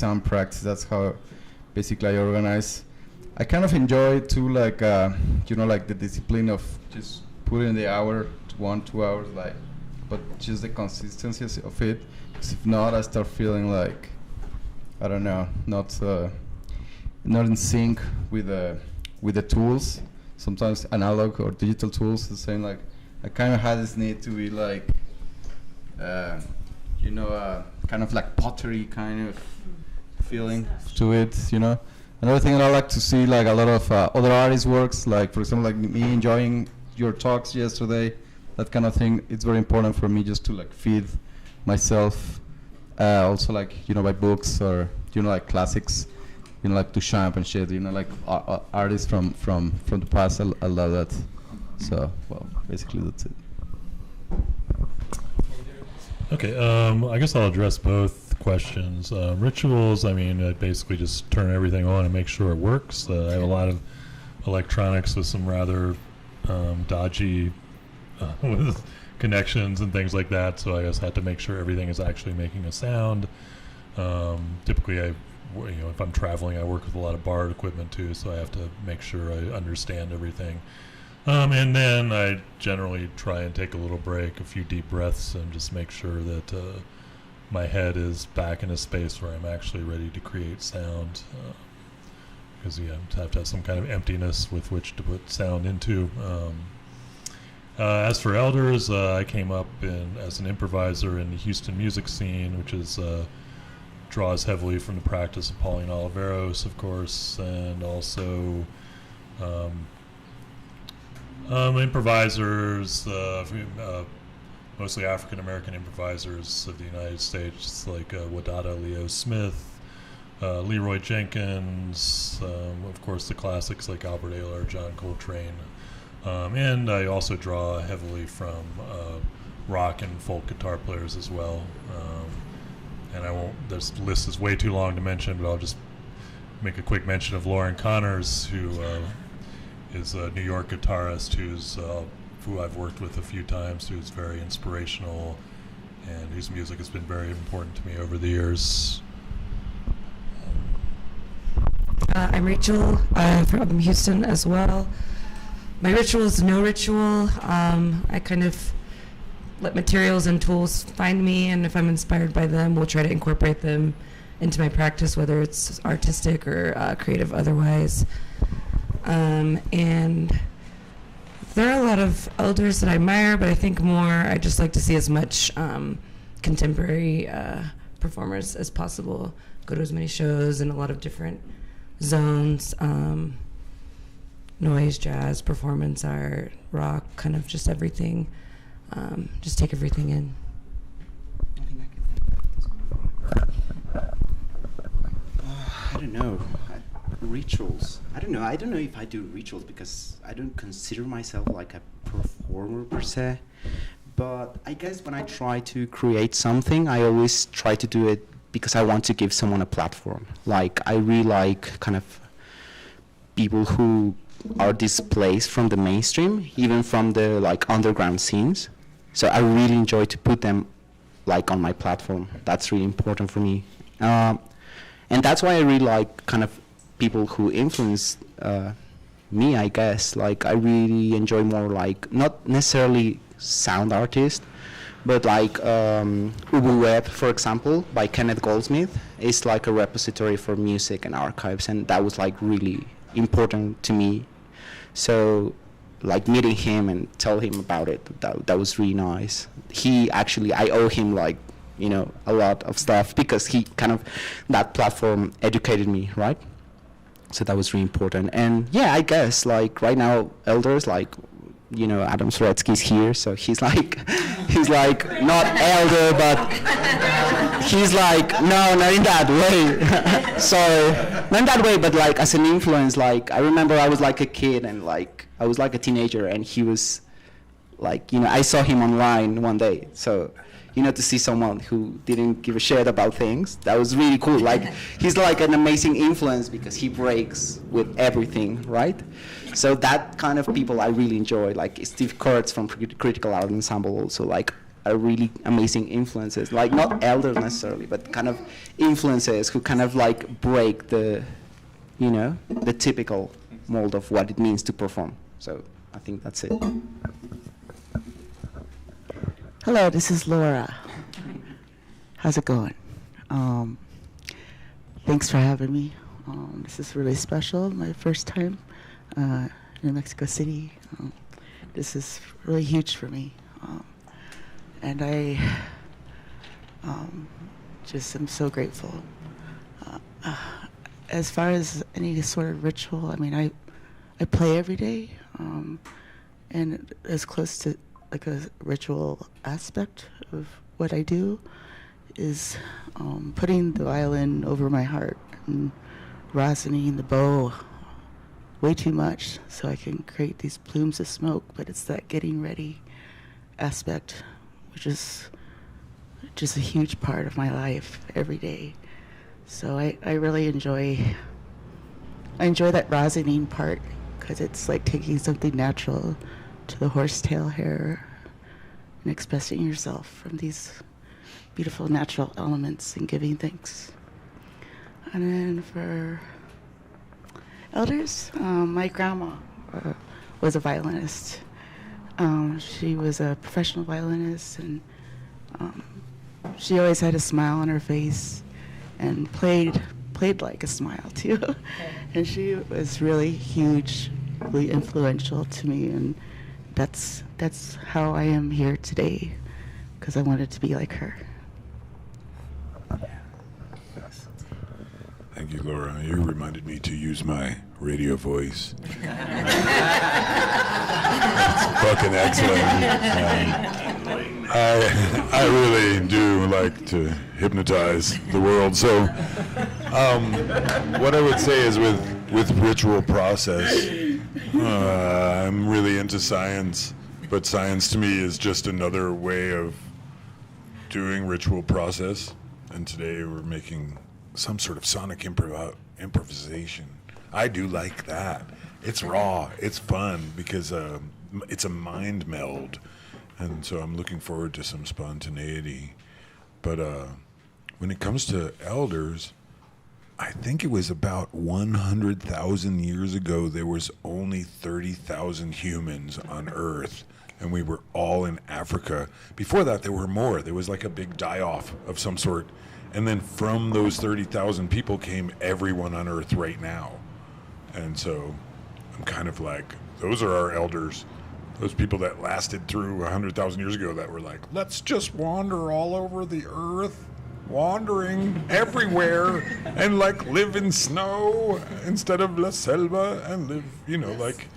sound practice. That's how basically I organize. I kind of enjoy too, like like the discipline of just putting the hour to 1-2 hours, like, but just the consistency of it. Because if not, I start feeling like, I don't know, not in sync with the tools. Sometimes analog or digital tools. The same, like I kind of had this need to be like, kind of like pottery kind of feeling to it. Another thing that I like to see, like a lot of other artists' works, like for example, like me enjoying your talks yesterday, that kind of thing. It's very important for me just to like feed myself. Also, like by books or like classics, like Duchamp and shit. Like artists from the past. I love that. So, well, basically that's it. Okay, I guess I'll address both questions. Rituals, I mean, I basically just turn everything on and make sure it works. I have a lot of electronics with some rather dodgy with connections and things like that, so I just had to make sure everything is actually making a sound. Typically, if I'm traveling, I work with a lot of bar equipment too, so I have to make sure I understand everything. And then I generally try and take a little break, a few deep breaths, and just make sure that my head is back in a space where I'm actually ready to create sound. Because you have to have some kind of emptiness with which to put sound into. As for elders, I came up as an improviser in the Houston music scene, which is draws heavily from the practice of Pauline Oliveros, of course, and also improvisers, mostly African-American improvisers of the United States, like Wadada Leo Smith, Leroy Jenkins, of course the classics like Albert Ayler, John Coltrane. And I also draw heavily from rock and folk guitar players as well. And I won't, this list is way too long to mention, but I'll just make a quick mention of Lauren Connors, who is a New York guitarist who I've worked with a few times, who's very inspirational and whose music has been very important to me over the years. I'm Rachel. I'm from Houston as well. My ritual is no ritual. I kind of let materials and tools find me, and if I'm inspired by them, we'll try to incorporate them into my practice, whether it's artistic or creative otherwise. And there are a lot of elders that I admire, but I think I just like to see as much contemporary performers as possible, go to as many shows in a lot of different zones, noise, jazz, performance art, rock, kind of just everything. Just take everything in. I don't know. Rituals. I don't know if I do rituals because I don't consider myself like a performer per se. But I guess when I try to create something, I always try to do it because I want to give someone a platform. Like, I really like kind of people who are displaced from the mainstream, even from the like underground scenes. So I really enjoy to put them like on my platform. That's really important for me. And that's why I really like kind of people who influence me, I guess. Like, I really enjoy more like, not necessarily sound artists, but like Ubu Web, for example, by Kenneth Goldsmith, is like a repository for music and archives, and that was like really important to me. So like meeting him and tell him about it, that was really nice. He actually, I owe him like, you know, a lot of stuff because he kind of, that platform educated me, right? So that was really important. And yeah, I guess like right now, elders, like, you know, Adam Zaretsky's here, so he's like not elder, but he's like, no, not in that way. Sorry, not in that way, but like as an influence. Like, I remember I was like a kid and like I was like a teenager, and he was like, you know, I saw him online one day, so, you know, to see someone who didn't give a shit about things, that was really cool. Like, he's like an amazing influence because he breaks with everything, right? So that kind of people I really enjoy, like Steve Kurtz from Critical Art Ensemble also, like are really amazing influences, like not elders necessarily, but kind of influences who kind of like break the, you know, the typical mold of what it means to perform. So I think that's it. Hello, this is Laura. How's it going? Thanks for having me. This is really special. My first time in Mexico City. This is really huge for me. And I just am so grateful. As far as any sort of ritual, I mean, I play every day, and as close to like a ritual aspect of what I do is putting the violin over my heart and rosining the bow way too much so I can create these plumes of smoke, but it's that getting ready aspect, which is just a huge part of my life every day. So I really enjoy that rosining part, because it's like taking something natural to the horsetail hair and expressing yourself from these beautiful natural elements and giving thanks. And then for elders, my grandma was a violinist. She was a professional violinist, and she always had a smile on her face and played like a smile too. And she was really hugely influential to me, and that's how I am here today, because I wanted to be like her. Thank you, Laura. You reminded me to use my radio voice. It's fucking excellent. I really do like to hypnotize the world. So what I would say is with ritual process, I'm really into science, but science to me is just another way of doing ritual process. And today we're making some sort of sonic improvisation. I do like that. It's raw, it's fun, because it's a mind meld. And so I'm looking forward to some spontaneity. But when it comes to elders, I think it was about 100,000 years ago, there was only 30,000 humans on Earth, and we were all in Africa. Before that, there were more. There was like a big die-off of some sort. And then from those 30,000 people came everyone on Earth right now. And so I'm kind of like, those are our elders. Those people that lasted through 100,000 years ago that were like, let's just wander all over the Earth, wandering everywhere, and like live in snow instead of La Selva, and live, you know, like,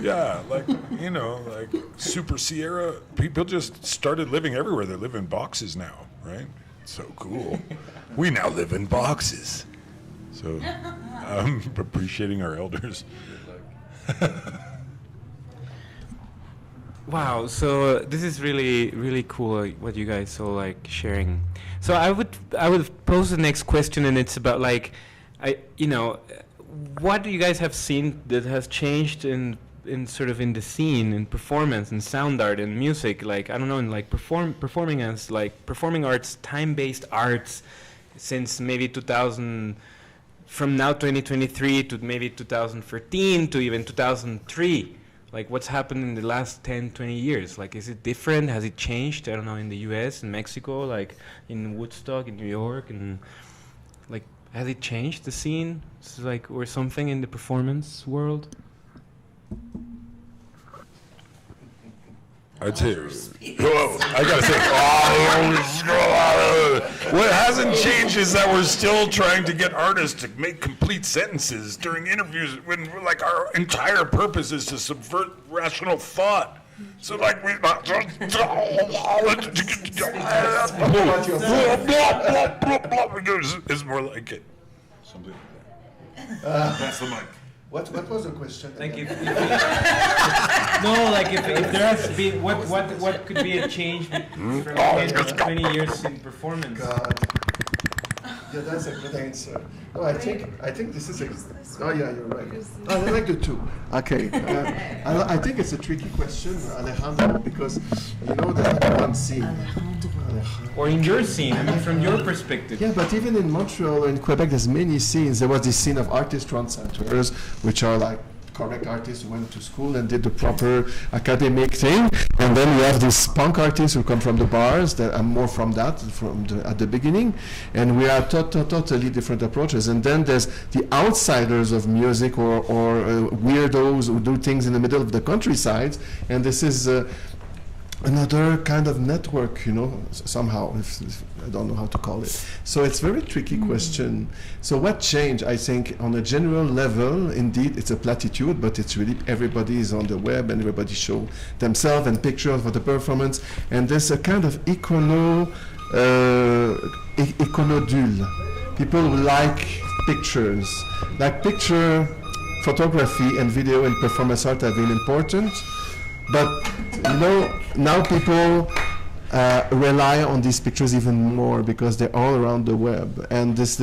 yeah, like, you know, like Super Sierra. People just started living everywhere. They live in boxes now, right? So cool. We now live in boxes. So I'm appreciating our elders. Wow, so this is really, really cool what you guys are like sharing. So I would pose the next question, and it's about like, what do you guys have seen that has changed in sort of in the scene, in performance, in sound art, and music, like, I don't know, in like performing as like performing arts, time-based arts, since maybe 2000, from now 2023 to maybe 2013 to even 2003. Like, what's happened in the last 10, 20 years? Like, is it different? Has it changed? I don't know, in the US, in Mexico, like in Woodstock, in New York, and like, has it changed the scene? It's like, or something in the performance world? I'd say, whoa, I gotta say, what hasn't changed is that we're still trying to get artists to make complete sentences during interviews when, like, our entire purpose is to subvert rational thought. So, like, it's more like it. Something like that. That's the mic. What was the question? Like if no, like if there has been what could be a change from 10 to 20 years in performance? Yeah, that's a good answer. No, I think this is a. Oh yeah, you're right. I like the two. Okay, I think it's a tricky question, Alejandro, because you know there's not one scene. Or in your scene, I mean, from your perspective. Yeah, but even in Montreal or in Quebec, there's many scenes. There was this scene of artist translators, which are like correct artists who went to school and did the proper academic thing, and then we have these punk artists who come from the bars that are more from that at the beginning, and we are totally different approaches. And then there's the outsiders of music or weirdos who do things in the middle of the countryside, and this is another kind of network, you know, somehow, if I don't know how to call it. So it's a very tricky question. So what changed? I think on a general level, indeed, it's a platitude, but it's really everybody is on the web and everybody show themselves and pictures for the performance. And there's a kind of iconodule. People who like pictures. Like picture photography and video and performance art have been important. But you know, now people rely on these pictures even more because they're all around the web, and this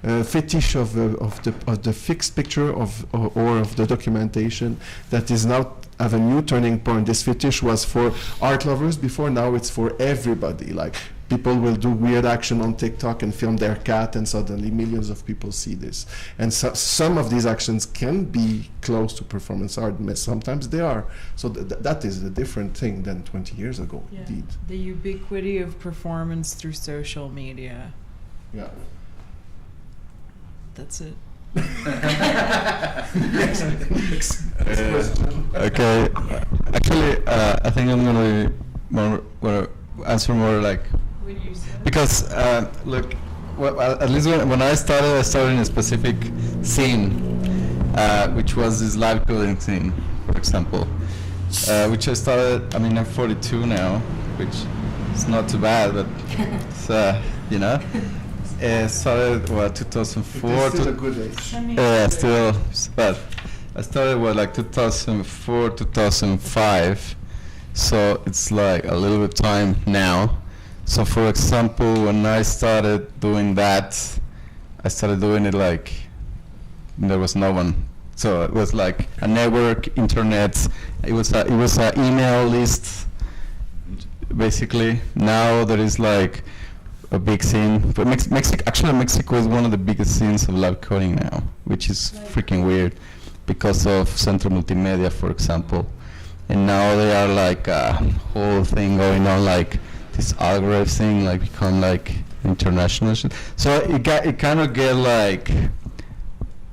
fetish of the fixed picture or of the documentation that is now have a new turning point. This fetish was for art lovers before, now it's for everybody. Like people will do weird action on TikTok and film their cat, and suddenly millions of people see this. And so, some of these actions can be close to performance art. Sometimes they are. So that is a different thing than 20 years ago, indeed. The ubiquity of performance through social media. Yeah. That's it. Okay. Actually, I think I'm gonna answer more like. Because look, well, at least when I started in a specific scene, which was this live coding scene, for example, which I started. I mean, I'm 42 now, which is not too bad, but it's, you know, started 2004. It's still a good age. Yeah, still, but I started like 2004, 2005, so it's like a little bit time now. So for example, when I started doing that, I started doing it like there was no one. So it was like a network, internet. It was a email list, basically. Now there is like a big scene. But Mexico is one of the biggest scenes of live coding now, which is freaking weird because of Centro Multimedia, for example. And now they are like a whole thing going on, like this algorithm thing, like become like international shit. So it kind of get like,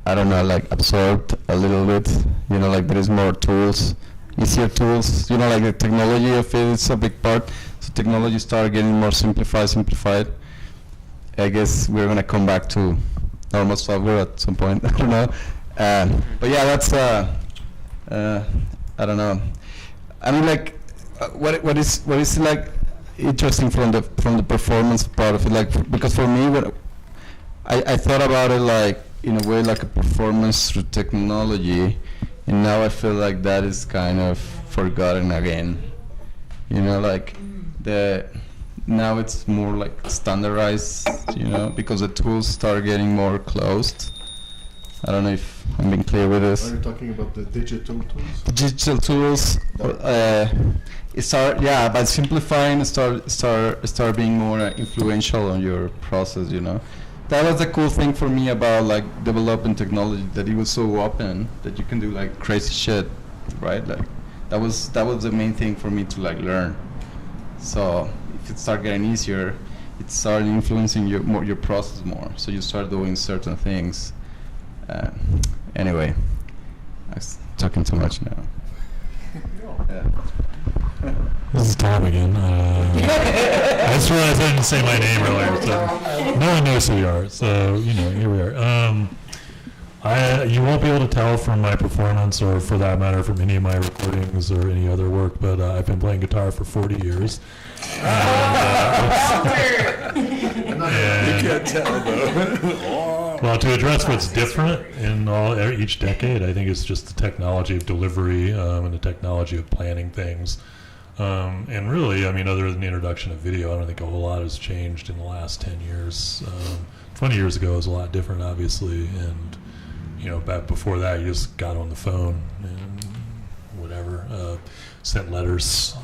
I don't know, like absorbed a little bit. You know, like there is more tools, easier tools. You know, like the technology of it is a big part. So technology started getting more simplified. I guess we're gonna come back to normal software at some point. I don't know. But yeah, that's I don't know. I mean, like, what is like interesting from the performance part of it, like, because for me, when I thought about it like in a way like a performance through technology, and now I feel like that is kind of forgotten again. You know, like now it's more like standardized, you know, because the tools start getting more closed. I don't know if I'm being clear with this. Are you talking about the digital tools? The digital tools, by simplifying, start being more influential on your process. You know, that was the cool thing for me about like developing technology, that it was so open that you can do like crazy shit, right? Like that was the main thing for me to like learn. So if it started getting easier, it started influencing your process more. So you start doing certain things. Anyway, I'm talking too much now. This is Tom again. I just realized I didn't say my name earlier, so no one knows who you are. So, you know, here we are. You won't be able to tell from my performance, or for that matter from any of my recordings or any other work, but I've been playing guitar for 40 years. You can't tell, though. Well, to address what's different in each decade, I think it's just the technology of delivery and the technology of planning things. And really, I mean, other than the introduction of video, I don't think a whole lot has changed in the last 10 years. 20 years ago was a lot different, obviously, and back before that, you just got on the phone and whatever, sent letters,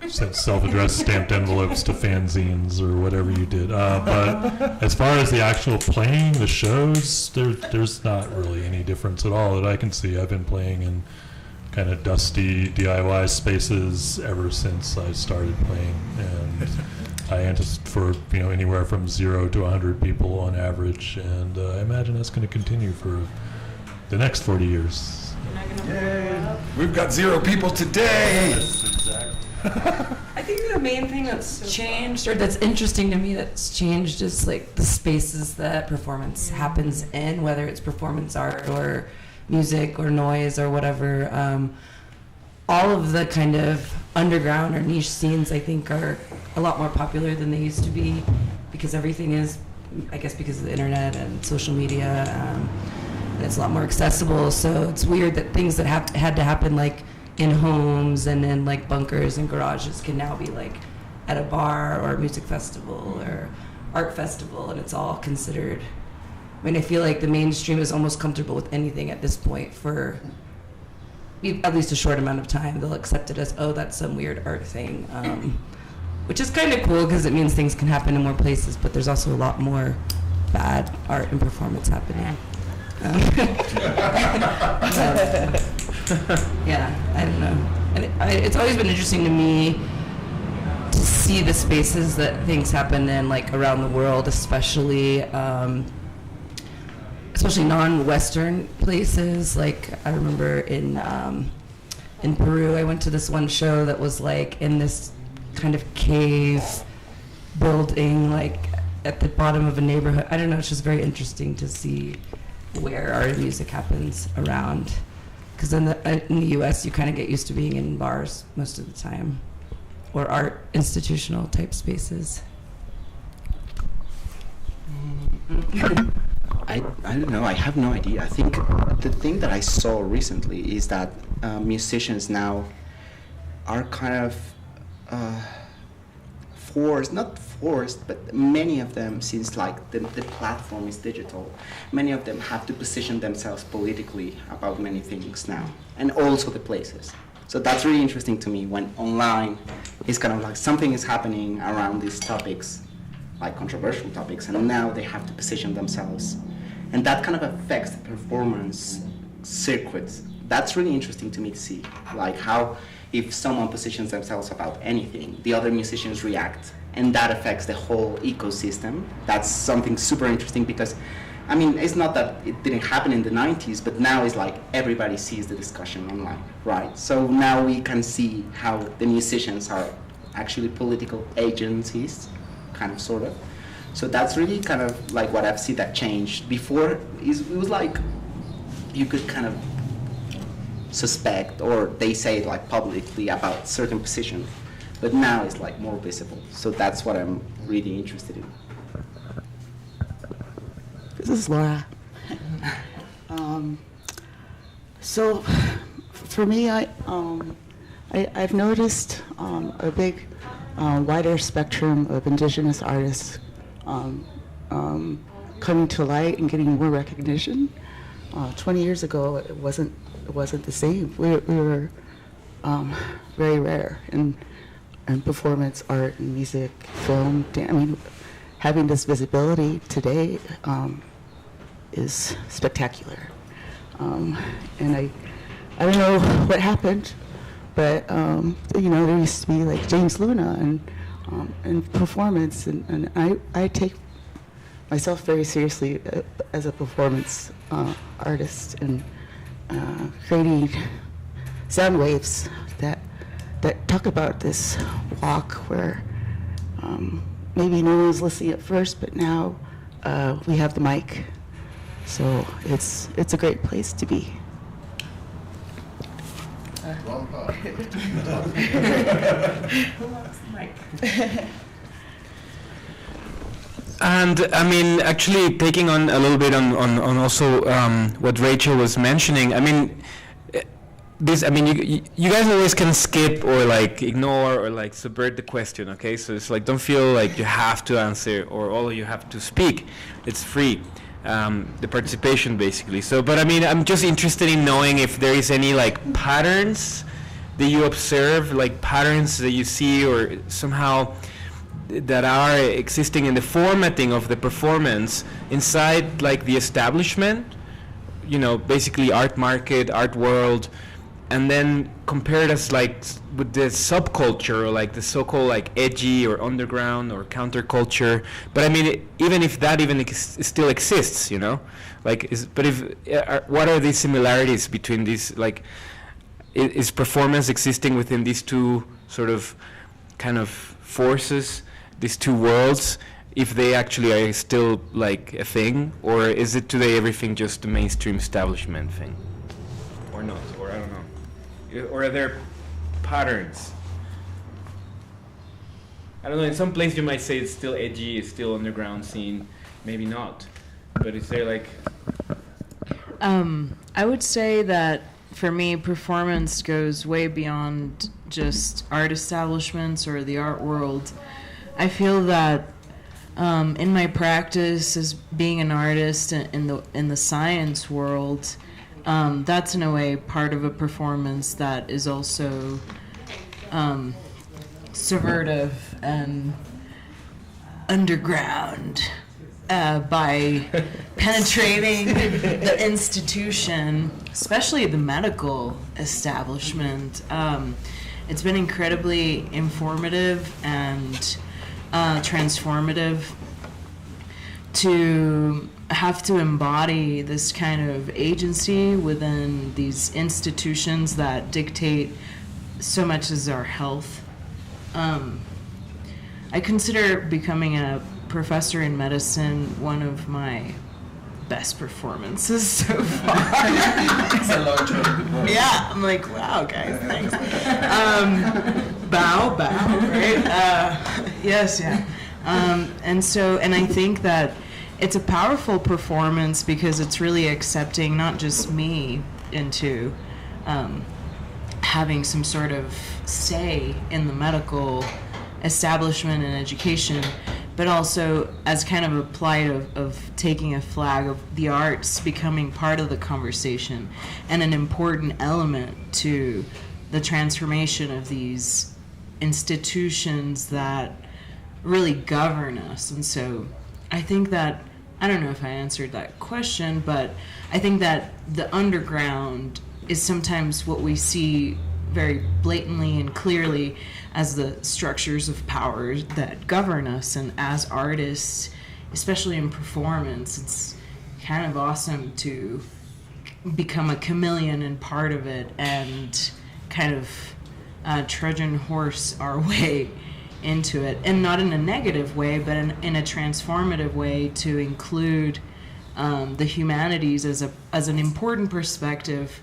sent self-addressed stamped envelopes to fanzines or whatever you did. But as far as the actual playing, the shows, there's not really any difference at all that I can see. I've been playing in kind of dusty DIY spaces ever since I started playing, and I anticipate for anywhere from 0 to 100 people on average, and I imagine that's going to continue for the next 40 years. Yay! We've got 0 people today. I think the main thing that's changed, or that's interesting to me that's changed, is like the spaces that performance happens in, whether it's performance art or music or noise or whatever. All of the kind of underground or niche scenes, I think, are a lot more popular than they used to be, because everything is, I guess, because of the internet and social media, and it's a lot more accessible. So it's weird that things that had to happen like in homes and in like bunkers and garages can now be like at a bar or a music festival or art festival, and it's all considered. I mean, I feel like the mainstream is almost comfortable with anything at this point for at least a short amount of time. They'll accept it as, oh, that's some weird art thing, which is kind of cool because it means things can happen in more places, but there's also a lot more bad art and performance happening. Yeah, I don't know. And it's always been interesting to me to see the spaces that things happen in, like around the world, especially non-Western places. Like I remember in Peru, I went to this one show that was like in this kind of cave building, like at the bottom of a neighborhood. I don't know, it's just very interesting to see where art and music happens around. Because in the U.S., you kind of get used to being in bars most of the time, or art institutional type spaces. I don't know. I have no idea. I think the thing that I saw recently is that musicians now are kind of not forced, but many of them, since like the platform is digital, many of them have to position themselves politically about many things now, and also the places. So that's really interesting to me when online is kind of like something is happening around these topics, like controversial topics, and now they have to position themselves. And that kind of affects the performance circuits. That's really interesting to me to see, like how if someone positions themselves about anything, the other musicians react, and that affects the whole ecosystem. That's something super interesting because, I mean, it's not that it didn't happen in the 90s, but now it's like everybody sees the discussion online, right? So now we can see how the musicians are actually political agencies, kind of, sort of. So that's really kind of like what I've seen that changed. Before, it was like you could kind of suspect, or they say it like publicly about certain position, but now it's like more visible. So that's what I'm really interested in. This is Laura. So for me, I've noticed a big wider spectrum of indigenous artists coming to light and getting more recognition. 20 years ago, it wasn't the same. We were very rare in performance art and music, film. I mean, having this visibility today is spectacular. And I don't know what happened, but there used to be like James Luna and performance, and I take myself very seriously as a performance artist, and creating sound waves that talk about this walk where maybe no one was listening at first, but now we have the mic, so it's a great place to be. Who wants the mic? And I mean, actually taking on a little bit on also what Rachel was mentioning, I mean, this, I mean, you guys always can skip or like ignore or like subvert the question, okay? So it's like, don't feel like you have to answer or all you have to speak. It's free, the participation basically. So, but I mean, I'm just interested in knowing if there is any like patterns that you observe, like patterns that you see or somehow that are existing in the formatting of the performance inside like the establishment, you know, basically art market, art world, and then compared as like with the subculture or like the so-called like edgy or underground or counterculture. But I mean, even if that still exists, you know, like what are these similarities between these, like is performance existing within these two sort of kind of forces, these two worlds, if they actually are still like a thing, or is it today everything just the mainstream establishment thing, or not, or I don't know, or are there patterns? I don't know, in some place you might say it's still edgy, it's still underground scene, maybe not, but is there like... I would say that for me, performance goes way beyond just art establishments or the art world. I feel that in my practice as being an artist in the science world, that's in a way part of a performance that is also subversive and underground by penetrating the institution, especially the medical establishment. It's been incredibly informative and transformative to have to embody this kind of agency within these institutions that dictate so much as our health. I consider becoming a professor in medicine one of my best performances so far. It's a long job. Yeah, I'm like, wow, guys, thanks. Bow, right? Yes, yeah. And I think that it's a powerful performance because it's really accepting not just me into having some sort of say in the medical establishment and education, but also as kind of a plight of taking a flag of the arts becoming part of the conversation and an important element to the transformation of these institutions that really govern us. And so I think that, I don't know if I answered that question, but I think that the underground is sometimes what we see very blatantly and clearly as the structures of power that govern us. And as artists, especially in performance, it's kind of awesome to become a chameleon and part of it and kind of Trojan horse our way into it, and not in a negative way, but in a transformative way to include the humanities as an important perspective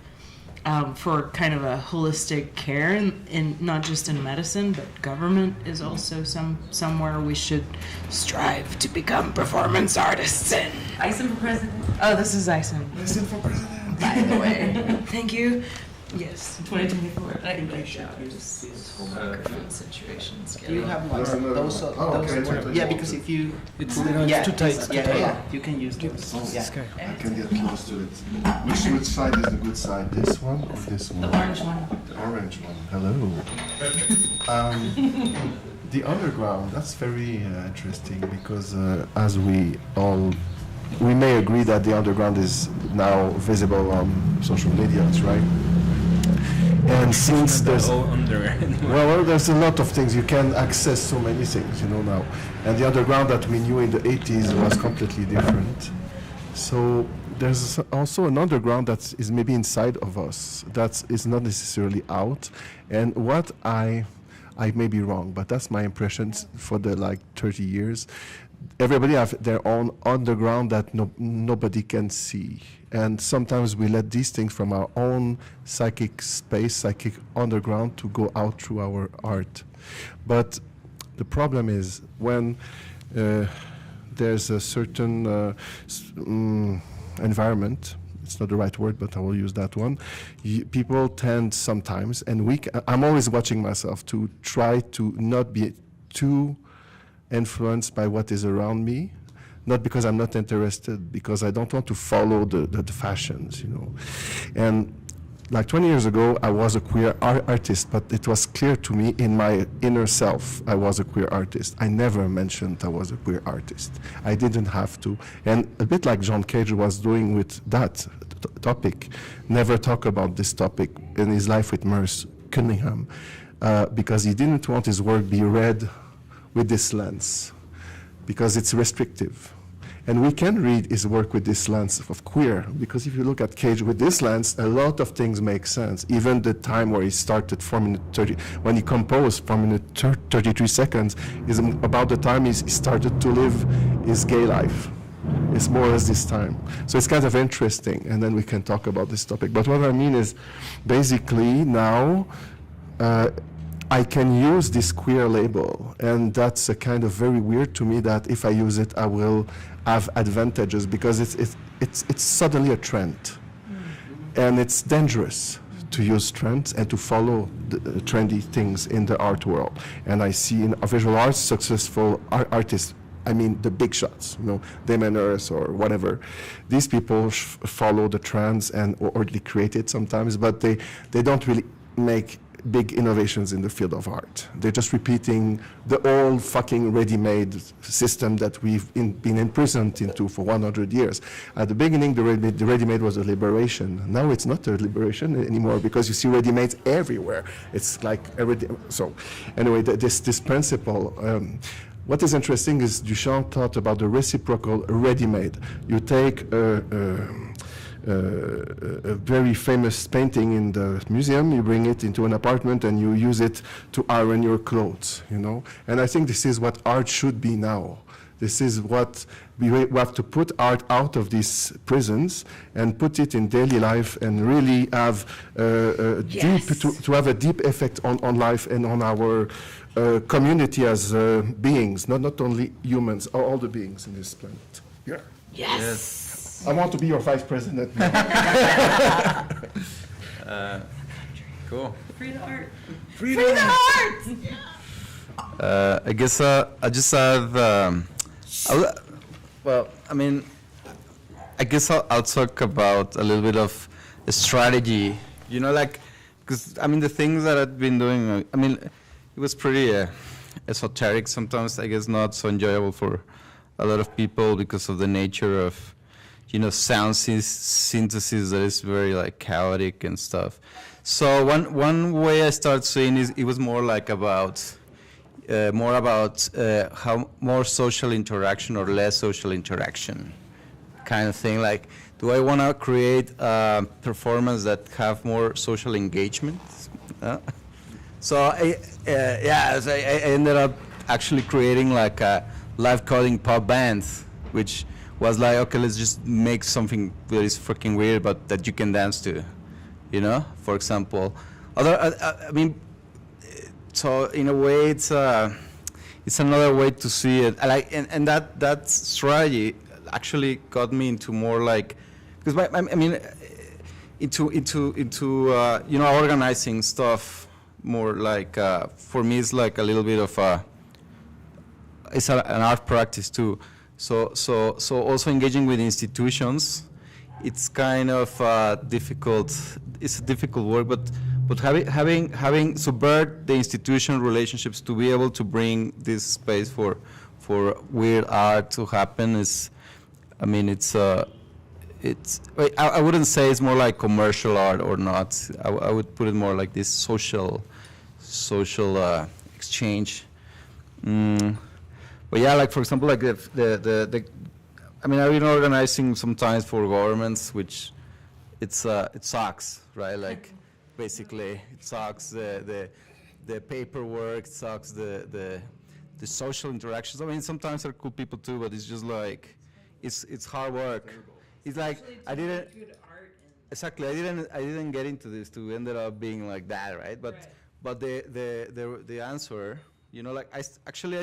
for kind of a holistic care, in not just in medicine, but government is also somewhere we should strive to become performance artists in. Aisen for president. Oh, this is Aisen. Aisen for president. By the way, thank you. Yes. 2024. I think this whole microphone situations. Do you have like those? Okay. Yeah, because if you, It's too tight. Yeah, you can use those. Yeah. I can get close to it. Which side is the good side? This one or this one? The orange one. The orange one. Hello. The underground, that's very interesting because as we may agree that the underground is now visible on social media, right? And since there's there's a lot of things, you can access so many things, now. And the underground that we knew in the 80s was completely different. So there's also an underground that is maybe inside of us, that is not necessarily out. And what I may be wrong, but that's my impression for the 30 years. Everybody have their own underground that nobody can see. And sometimes we let these things from our own psychic space, psychic underground, to go out through our art. But the problem is when there's a certain environment, it's not the right word, but I will use that one. People tend sometimes, and I'm always watching myself to try to not be too influenced by what is around me, not because I'm not interested, because I don't want to follow the fashions, And like 20 years ago, I was a queer artist, but it was clear to me in my inner self I was a queer artist. I never mentioned I was a queer artist. I didn't have to. And a bit like John Cage was doing with that topic, never talk about this topic in his life with Merce Cunningham, because he didn't want his work be read with this lens, because it's restrictive. And we can read his work with this lens of queer, because if you look at Cage with this lens, a lot of things make sense. Even the time where he started 4 minute 30, when he composed 4 minute 33 seconds, is about the time he started to live his gay life. It's more or less this time. So it's kind of interesting, and then we can talk about this topic. But what I mean is, basically now, I can use this queer label, and that's a kind of very weird to me that if I use it, I will have advantages, because it's suddenly a trend, and it's dangerous to use trends and to follow the trendy things in the art world. And I see in visual arts successful artists, I mean the big shots, Damon Hirst or whatever. These people follow the trends or they create it sometimes, but they don't really make big innovations in the field of art. They're just repeating the old fucking ready-made system that we've been imprisoned into for 100 years. At the beginning, the ready-made was a liberation. Now it's not a liberation anymore, because you see ready-mades everywhere. It's like everything. So anyway, this principle, what is interesting is Duchamp thought about the reciprocal ready-made. You take a very famous painting in the museum, you bring it into an apartment and you use it to iron your clothes, And I think this is what art should be now. This is what we have to put art out of these prisons and put it in daily life and really have to have a deep effect on life and on our community as beings, not only humans, all the beings in this planet. Yeah. Yes. I want to be your vice president. Cool. Free the art. Free the art! I guess I just have. I guess I'll talk about a little bit of a strategy. Because the things that I've been doing. It was pretty esoteric sometimes. I guess not so enjoyable for a lot of people because of the nature of. Sound synthesis that is very chaotic and stuff. So one way I start seeing is it was more about how more social interaction or less social interaction kind of thing. Like, do I want to create a performance that have more social engagement? So I ended up actually creating a live coding pop band, which was like, okay, let's just make something that is freaking weird, but that you can dance to, for example. So in a way, it's another way to see it. And that strategy actually got me into more because into organizing stuff more for me it's a little bit of it's an art practice too. So also engaging with institutions, it's kind of difficult. It's a difficult work, but having subvert the institution relationships to be able to bring this space for weird art to happen is, I wouldn't say it's more like commercial art or not. I would put it more like this social exchange. But yeah, for example, I've been organizing sometimes for governments, which it sucks, right? Basically, it sucks the paperwork, it sucks the social interactions. Sometimes they're cool people too, but it's just it's hard work. It's I didn't exactly. I didn't get into this to ended up being like that, right? But the answer. I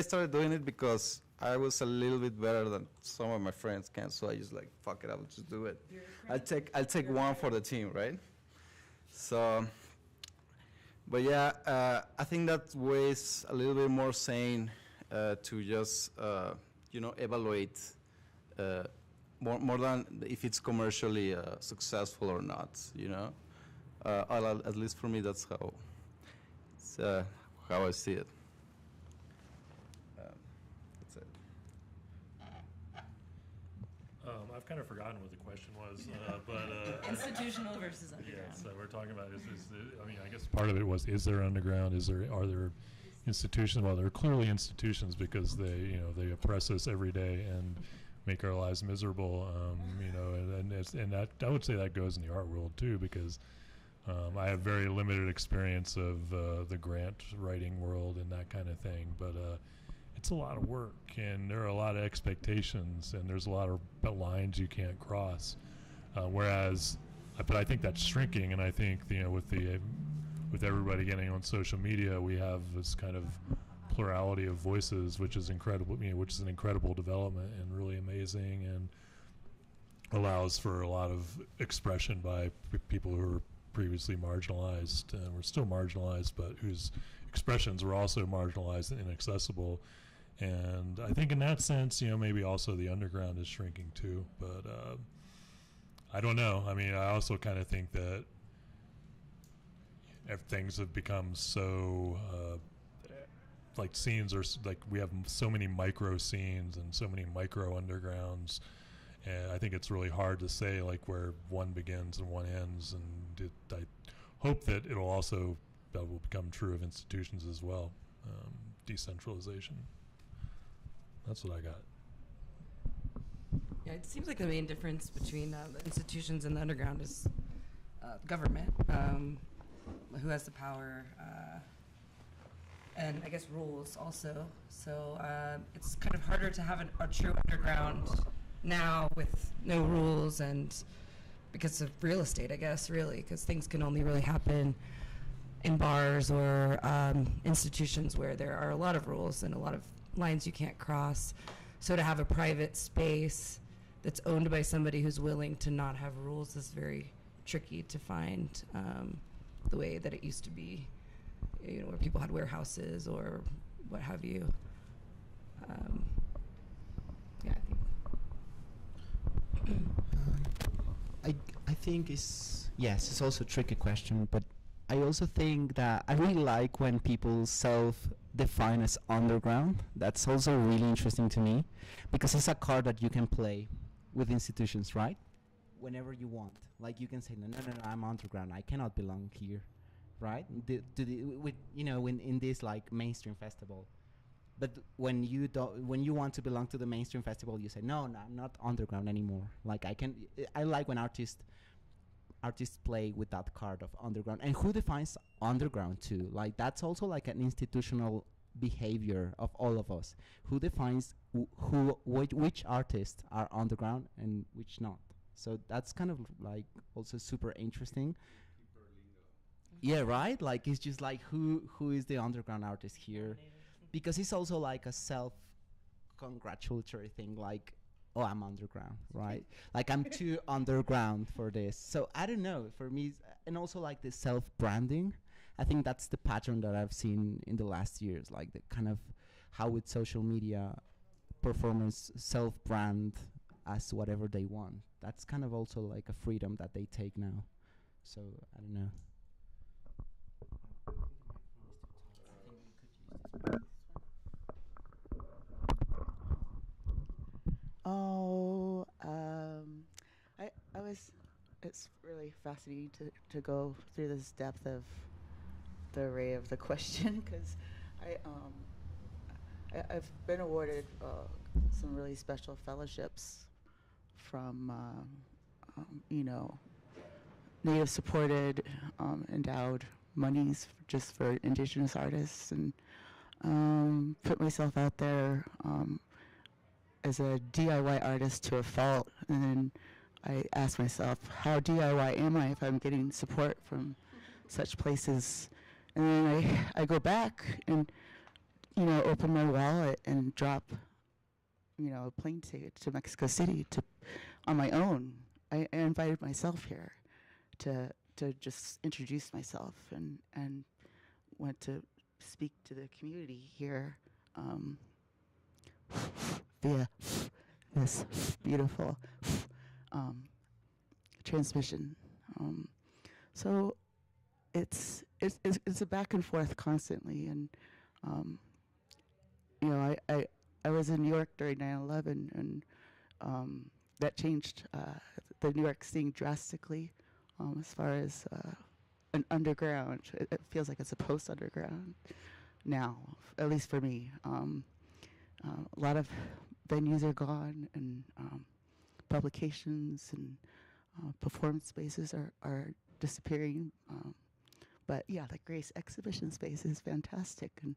started doing it because I was a little bit better than some of my friends can, so I just like, fuck it, I'll just do it. I'll take one for the team, right? So, but yeah, I think that way is a little bit more sane to just, evaluate more than if it's commercially successful or not, at least for me, that's how I see it. That's it. I've kind of forgotten what the question was, but Institutional versus underground. yeah. So we're talking about I guess part of it was: is there underground? Are there institutions? Well, there are clearly institutions because they oppress us every day and make our lives miserable. And that I would say that goes in the art world too, because I have very limited experience of the grant writing world and that kind of thing, but it's a lot of work, and there are a lot of expectations, and there's a lot of lines you can't cross. But I think that's shrinking, and I think with everybody getting on social media, we have this kind of plurality of voices, which is incredible. Which is an incredible development and really amazing, and allows for a lot of expression by people who are previously marginalized and were still marginalized, but whose expressions were also marginalized and inaccessible. And I think in that sense, maybe also the underground is shrinking too. But I don't know. I mean, I also kind of think that things have become so like scenes are like we have so many micro scenes and so many micro undergrounds. And I think it's really hard to say like where one begins and one ends. And I hope that that will become true of institutions as well. Decentralization. That's what I got. Yeah, it seems like the main difference between the institutions and the underground is government, who has the power, and I guess rules also. So it's kind of harder to have a true underground now with no rules, and because of real estate, I guess, really, because things can only really happen in bars or institutions where there are a lot of rules and a lot of lines you can't cross. So to have a private space that's owned by somebody who's willing to not have rules is very tricky to find, the way that it used to be, where people had warehouses or what have you. Yeah, I think it's also a tricky question, but I also think that I really like when people self-define as underground. That's also really interesting to me, because it's a card that you can play with institutions, right? Whenever you want. Like you can say, no, I'm underground. I cannot belong here, right? In this like mainstream festival. But when you want to belong to the mainstream festival, you say, no, I'm not underground anymore. Like I like when artists play with that card of underground. And who defines underground too? Like that's also like an institutional behavior of all of us. Who defines which artists are underground and which not? So that's kind of like also super interesting. Yeah, right? Like it's just like who is the underground artist here? Because it's also like a self-congratulatory thing, like, oh, I'm underground, right? Like I'm too underground for this. So I don't know, for me, and also like the self-branding, I think that's the pattern that I've seen in the last years, like the kind of how with social media performers self-brand as whatever they want. That's kind of also like a freedom that they take now. So I don't know. It's really fascinating to go through this depth of the array of the question, because I've been awarded some really special fellowships from Native supported endowed monies just for Indigenous artists, and put myself out there as a DIY artist to a fault. And then I ask myself, how DIY am I if I'm getting support from such places? And then I go back and open my wallet and drop a plane ticket to Mexico City on my own. I invited myself here to just introduce myself and went to speak to the community here via this beautiful transmission. So it's a back and forth constantly, and I was in New York during 9/11, and that changed the New York scene drastically as far as an underground. It feels like it's a post-underground now, at least for me. A lot of venues are gone, and publications and performance spaces are disappearing. But yeah, the Grace exhibition space is fantastic, and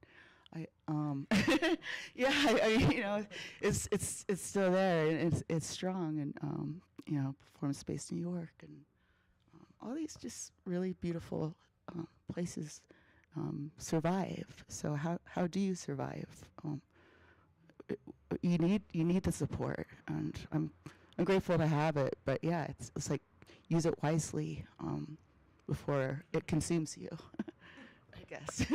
it's still there, and it's strong, and Performance Space New York, and all these just really beautiful places survive. So how do you survive? You need the support, and I'm grateful to have it. But yeah, it's like use it wisely before it consumes you, I guess.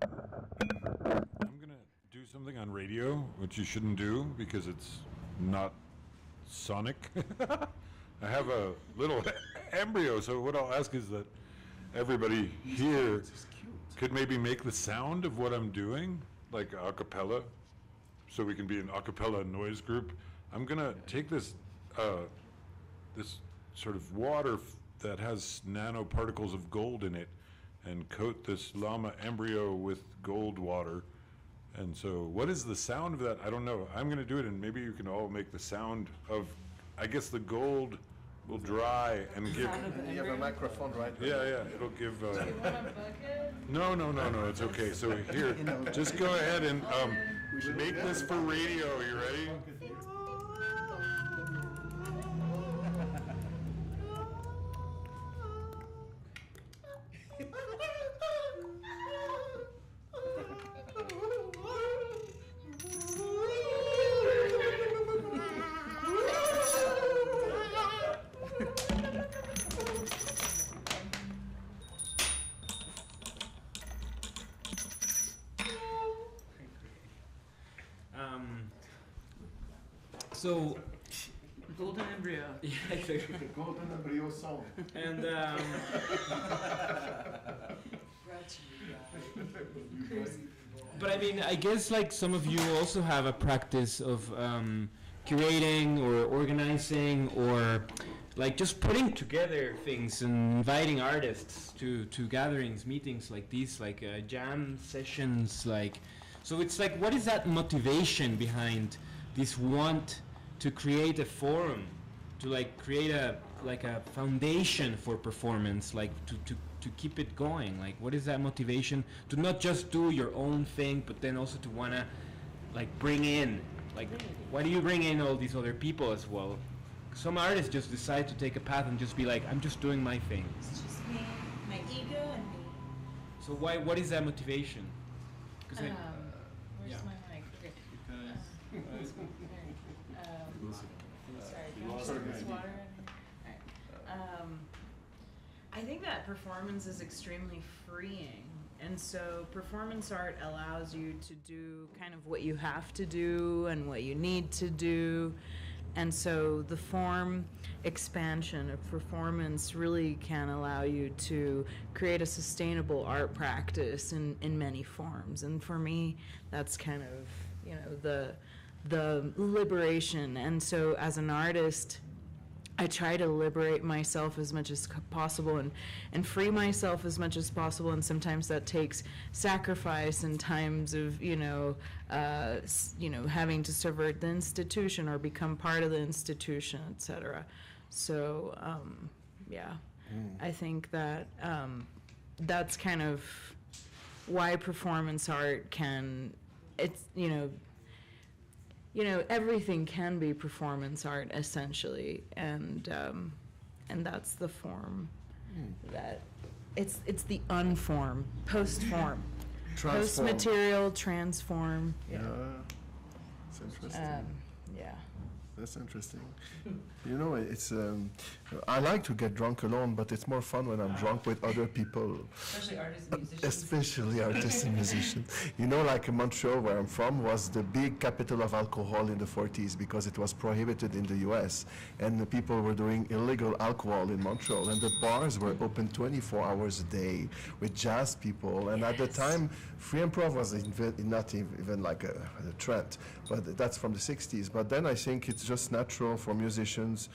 I'm gonna do something on radio, which you shouldn't do because it's not sonic. I have a little embryo, so what I'll ask is that everybody here could maybe make the sound of what I'm doing, like a cappella, so we can be an a cappella noise group. I'm gonna take this this sort of water that has nanoparticles of gold in it and coat this llama embryo with gold water. And so what is the sound of that? I don't know. I'm going to do it, and maybe you can all make the sound of, I guess the gold will dry and give... You have a microphone, right? Yeah, it'll give... Do you want a bucket? No, it's okay. So here, just go ahead and make this for radio. You ready? So, Golden embryo. yeah, exactly. Golden embryo song. And but I mean, I guess like some of you also have a practice of curating or organizing or like just putting together things and inviting artists to gatherings, meetings like these, like jam sessions, like. So it's like, what is that motivation behind this want to create a forum, to like create a foundation for performance, like to keep it going? Like, what is that motivation to not just do your own thing, but then also to wanna like bring in, like, why do you bring in all these other people as well? Some artists just decide to take a path and just be like, I'm just doing my thing. It's just me, my ego, and me. So what is that motivation? Where's yeah. my mic? Okay. Sorry, can I put this water in here? All right. I think that performance is extremely freeing. And so performance art allows you to do kind of what you have to do and what you need to do. And so the form expansion of performance really can allow you to create a sustainable art practice in many forms. And for me, that's kind of, the liberation. And so as an artist, I try to liberate myself as much as possible and free myself as much as possible, and sometimes that takes sacrifice in times of having to subvert the institution or become part of the institution, etc. So I think that that's kind of why performance art everything can be performance art essentially, and that's the form that it's the unform, post form. Transform. Post-material, transform. Yeah. It's interesting. Yeah. That's interesting. You know, it's. I like to get drunk alone, but it's more fun when I'm drunk with other people. Especially artists and musicians. Especially artists and musicians. You know, like Montreal, where I'm from, was the big capital of alcohol in the 40s because it was prohibited in the U.S. And the people were doing illegal alcohol in Montreal, and the bars were open 24 hours a day with jazz people. And at the time, free improv was not even like a trend, but that's from the 60s. But then I think it's just natural for musicians.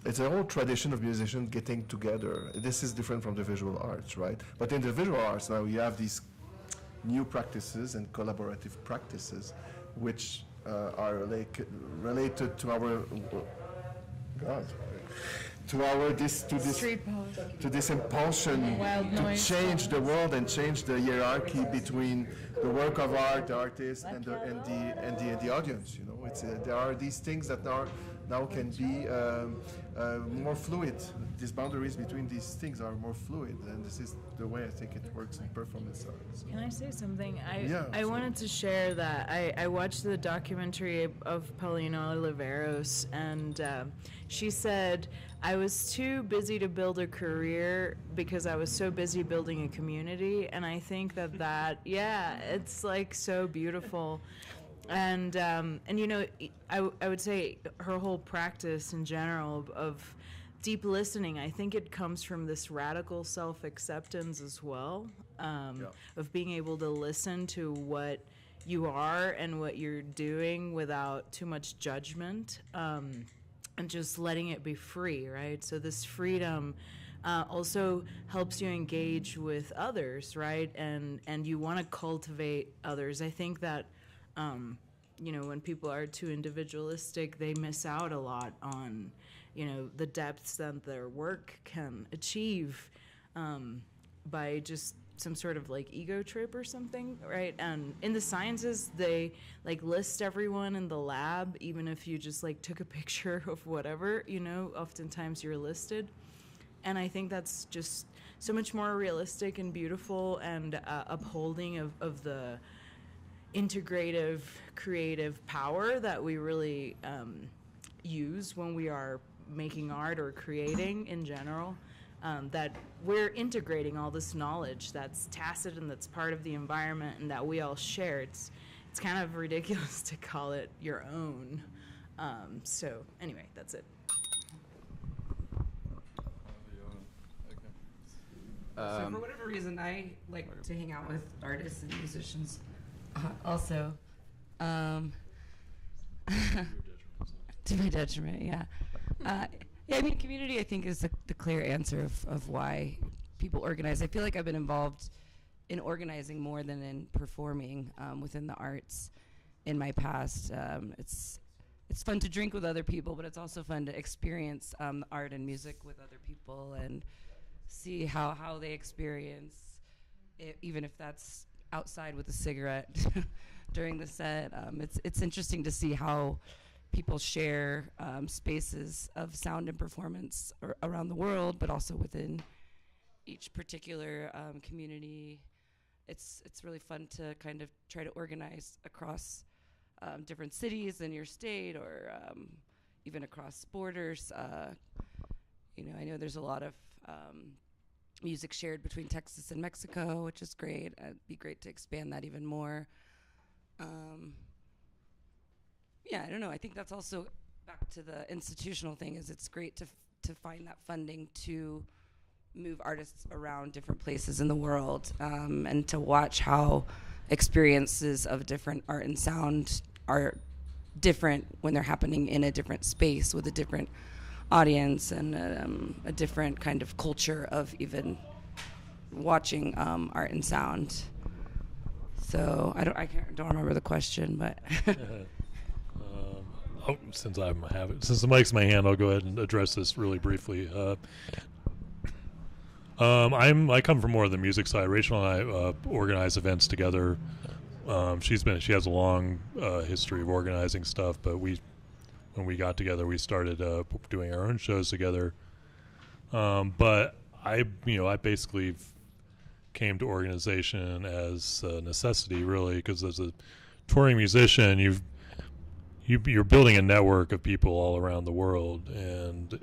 It's a whole tradition of musicians getting together. This is different from the visual arts, right? But in the visual arts now you have these new practices and collaborative practices which are related to our to this impulsion to change the world and change the hierarchy between the work of art, the artist, and the audience. You know, there are these things that now can be more fluid. These boundaries between these things are more fluid, and this is the way I think it works in performance arts. Can I say something? I wanted to share that I watched the documentary of Paulina Oliveros, and she said, I was too busy to build a career because I was so busy building a community, and I think that it's like so beautiful. And you know, I would say her whole practice in general of deep listening, I think it comes from this radical self-acceptance as well, of being able to listen to what you are and what you're doing without too much judgment, and just letting it be free, right? So this freedom also helps you engage with others, right? And you want to cultivate others. I think that you know, when people are too individualistic, they miss out a lot on, you know, the depths that their work can achieve by just some sort of like ego trip or something, right? And in the sciences, they like list everyone in the lab, even if you just like took a picture of whatever, you know, oftentimes you're listed. And I think that's just so much more realistic and beautiful and upholding of the integrative creative power that we really use when we are making art or creating in general, that we're integrating all this knowledge that's tacit and that's part of the environment and that we all share. It's kind of ridiculous to call it your own. So anyway, that's it. So for whatever reason, I like to hang out with artists and musicians. Also, to my detriment, yeah. Yeah, I mean, community, I think, is the clear answer of why people organize. I feel like I've been involved in organizing more than in performing within the arts in my past. It's fun to drink with other people, but it's also fun to experience art and music with other people and see how they experience it, even if that's outside with a cigarette during the set. It's interesting to see how people share spaces of sound and performance around the world, but also within each particular community. It's really fun to kind of try to organize across different cities in your state, or even across borders. You know, I know there's a lot of music shared between Texas and Mexico, which is great. It'd be great to expand that even more. Yeah, I don't know. I think that's also back to the institutional thing. Is it's great to find that funding to move artists around different places in the world, and to watch how experiences of different art and sound are different when they're happening in a different space with a different audience and a different kind of culture of even watching art and sound. So I don't remember the question, but since the mic's in my hand, I'll go ahead and address this really briefly. I come from more of the music side. Rachel and I organize events together. She has a long history of organizing stuff, but when we got together, we started doing our own shows together. But I basically came to organization as a necessity, really, because as a touring musician, you're building a network of people all around the world, and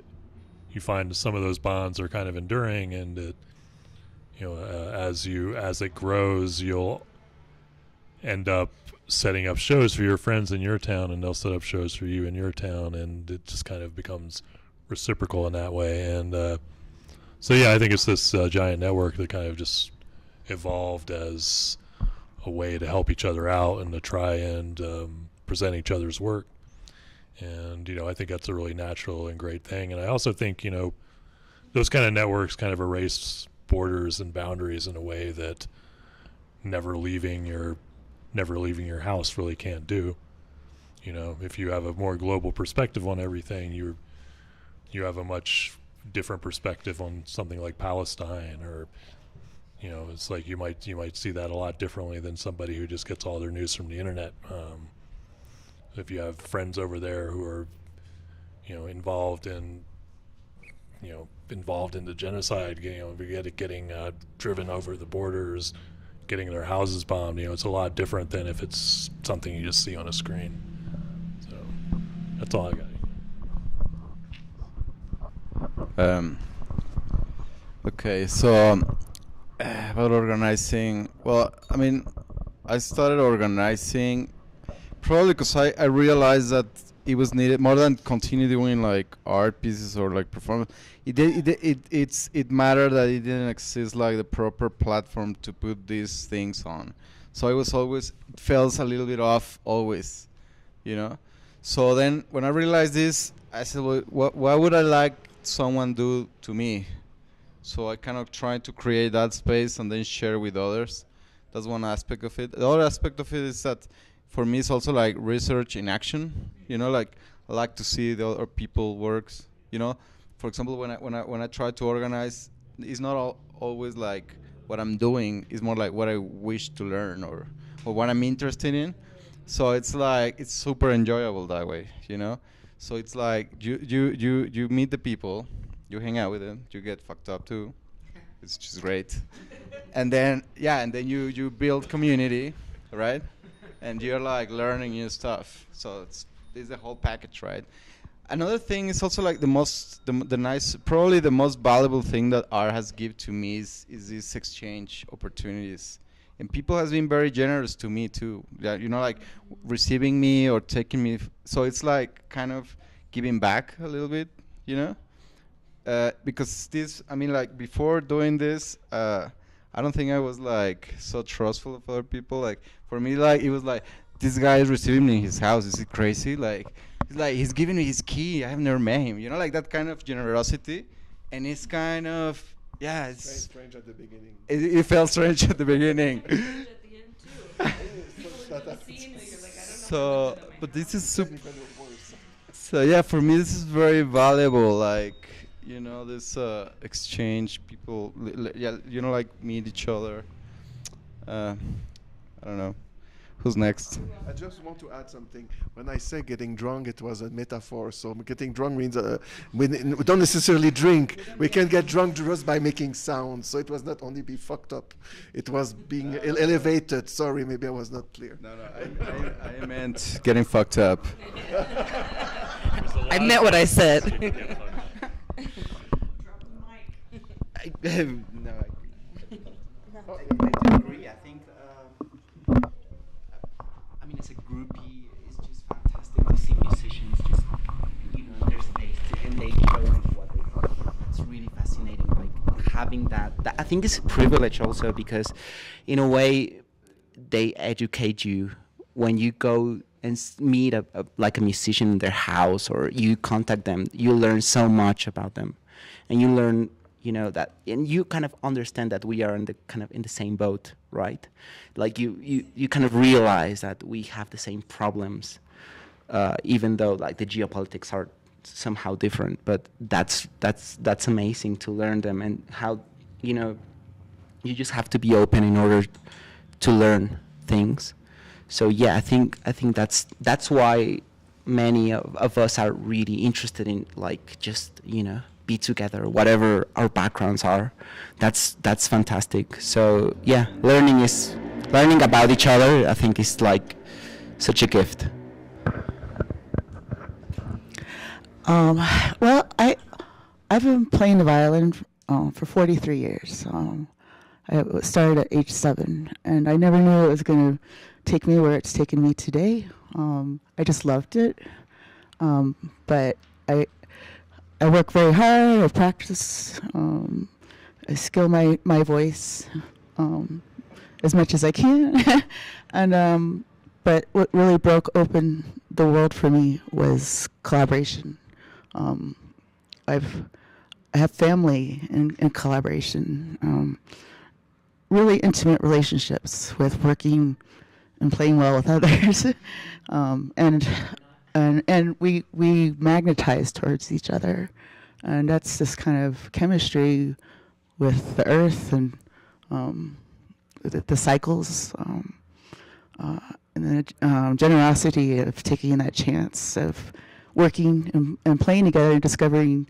you find some of those bonds are kind of enduring, and it, as it grows, you'll end up setting up shows for your friends in your town, and they'll set up shows for you in your town, and it just kind of becomes reciprocal in that way. And so yeah, I think it's this giant network that kind of just evolved as a way to help each other out and to try and present each other's work. And I think that's a really natural and great thing. And I also think those kind of networks kind of erase borders and boundaries in a way that never leaving your house really can't do. If you have a more global perspective on everything, you have a much different perspective on something like Palestine, or it's like you might see that a lot differently than somebody who just gets all their news from the internet. If you have friends over there who are involved in the genocide, getting driven over the borders, getting their houses bombed, it's a lot different than if it's something you just see on a screen. So that's all I got. Okay, so about organizing, well, I mean, I started organizing probably because I realized that it was needed more than continue doing like art pieces or like performance. It mattered that it didn't exist like the proper platform to put these things on. So it felt a little bit off always, So then when I realized this, I said, well, what would I like someone do to me? So I kind of tried to create that space and then share with others. That's one aspect of it. The other aspect of it is that for me it's also like research in action. Like I like to see the other people works. For example, when I try to organize, it's not always like what I'm doing. It's more like what I wish to learn or what I'm interested in. So it's like it's super enjoyable that way. So it's like you meet the people. You hang out with them, you get fucked up too. It's just great. And then you build community, right? And you're like learning new stuff. So it's the whole package, right? Another thing is also like the nice, probably the most valuable thing that art has given to me is these exchange opportunities. And people has been very generous to me too. Yeah, like receiving me or taking me. So it's like kind of giving back a little bit, because like before doing this, I don't think I was like so trustful of other people. Like for me, like it was like this guy is receiving me in his house. Is he crazy? Like he's giving me his key. I have never met him. Like that kind of generosity, and it's kind of it's strange at the beginning. It felt strange at the beginning. So, but this is super. So yeah, for me this is very valuable. Like. This exchange, people, like meet each other. I don't know. Who's next? I just want to add something. When I say getting drunk, it was a metaphor. So getting drunk means we don't necessarily drink. We can get drunk just by making sound. So it was not only be fucked up. It was being elevated. Sorry, maybe I was not clear. No, I meant getting fucked up. I meant what I said. I do agree. I think, as a groupie, it's just fantastic to see musicians just, in their space and they show what they are. It's really fascinating, like having that. I think it's a privilege also because, in a way, they educate you when you go and meet a musician in their house or you contact them. You learn so much about them, and you learn. That, and you kind of understand that we are in the same boat, right? Like you kind of realize that we have the same problems, even though like the geopolitics are somehow different. But that's amazing to learn them, and how you just have to be open in order to learn things. So yeah, I think that's why many of us are really interested in like just be together, whatever our backgrounds are. That's fantastic. So yeah, learning about each other, I think, is like such a gift. Well, I've been playing the violin for 43 years. I started at age 7, and I never knew it was going to take me where it's taken me today. I just loved it. But I work very hard. I practice. I skill my voice as much as I can. And but what really broke open the world for me was collaboration. I have family and collaboration, really intimate relationships with working and playing well with others, and we magnetize towards each other, and that's this kind of chemistry with the earth and the cycles, and the generosity of taking that chance of working and playing together and discovering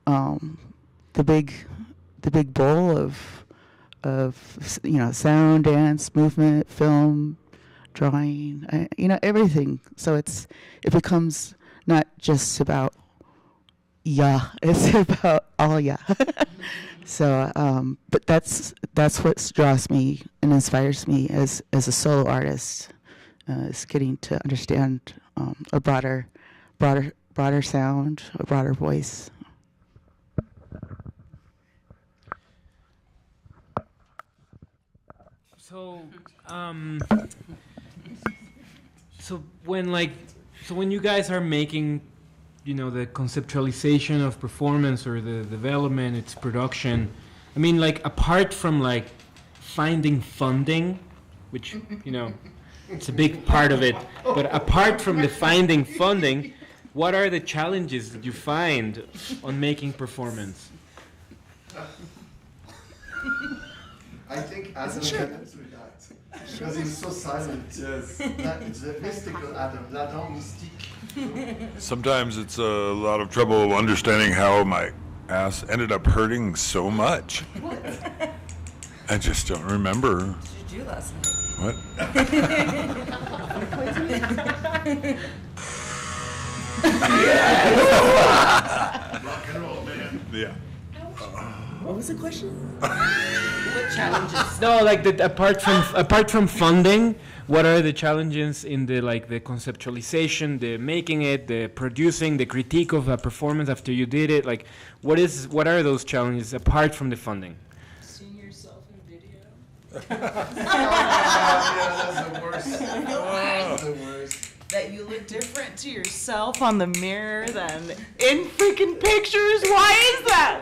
the big bowl of sound, dance, movement, film, drawing, everything. So it becomes not just about it's about all So, but that's what draws me and inspires me as a solo artist, is getting to understand a broader sound, a broader voice. So when you guys are making, the conceptualization of performance or the development, its production, I mean, apart from finding funding, which it's a big part of it, but apart from the finding funding, what are the challenges that you find on making performance? I think Adam can answer that, because he's so silent. Yes. It's a mystical Adam, l'Adam mystique. Sometimes it's a lot of trouble understanding how my ass ended up hurting so much. What? I just don't remember. What did you do last night? What? Rock and roll, man. Yeah. What was the question? What challenges? No, apart from funding, what are the challenges in the conceptualization, the making it, the producing, the critique of a performance after you did it? What are those challenges apart from the funding? Seeing yourself in video. That's the worst. That's the worst. That you look different to yourself on the mirror than in freaking pictures. Why is that?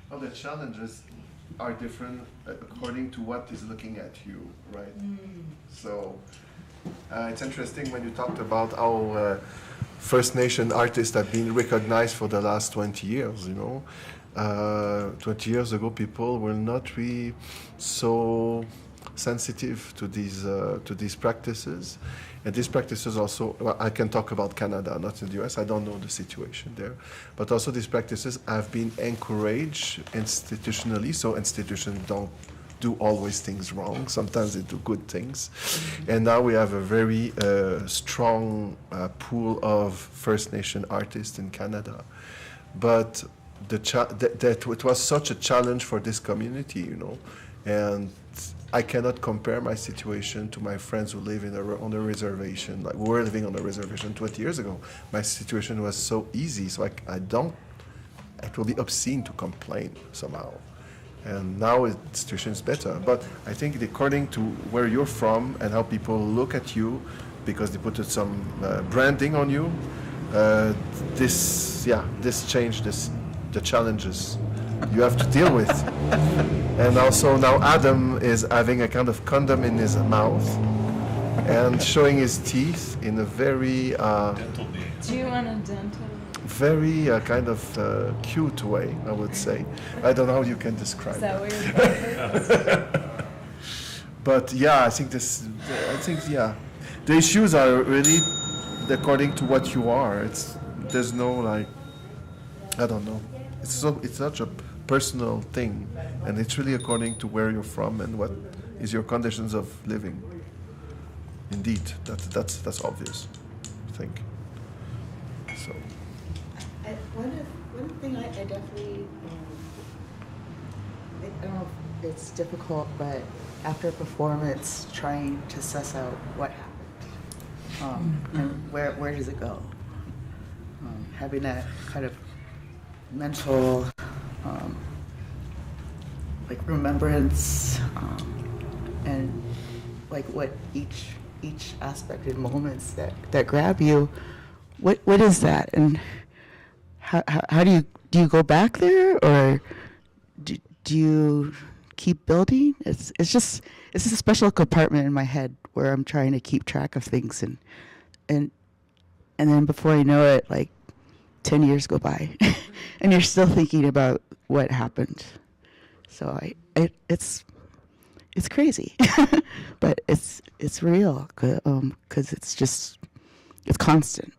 Well, the challenges are different according to what is looking at you, right? So it's interesting when you talked about how First Nation artists have been recognized for the last 20 years, 20 years ago, people were not really so sensitive to these practices. And these practices also, well, I can talk about Canada, not in the US, I don't know the situation there. But also these practices have been encouraged institutionally, so institutions don't do always things wrong, sometimes they do good things. And now we have a very strong pool of First Nation artists in Canada. But it was such a challenge for this community, and I cannot compare my situation to my friends who live on a reservation. Like, we were living on a reservation 20 years ago. My situation was so easy, so it will be obscene to complain somehow. And now the situation is better. But I think according to where you're from and how people look at you, because they put some branding on you, this changed the challenges you have to deal with. And also now Adam is having a kind of condom in his mouth and showing his teeth in a very Do you want a dental? very kind of cute way, I would say. I don't know how you can describe Is that what you're But yeah, I think the issues are really according to what you are. There's no like, I don't know. It's such a personal thing, and it's really according to where you're from and what is your conditions of living. Indeed, that's obvious, I think. So. One thing I definitely, I don't know if it's difficult, but after a performance, trying to suss out what happened and where does it go. Having that kind of mental, like remembrance, and like what each aspect and moments that grab you. What is that, and how do you go back there, or do you keep building? It's just a special compartment in my head where I'm trying to keep track of things, and then before I know it, like 10 years go by, and you're still thinking about what happened. So it's crazy, but it's real, 'cause it's constant.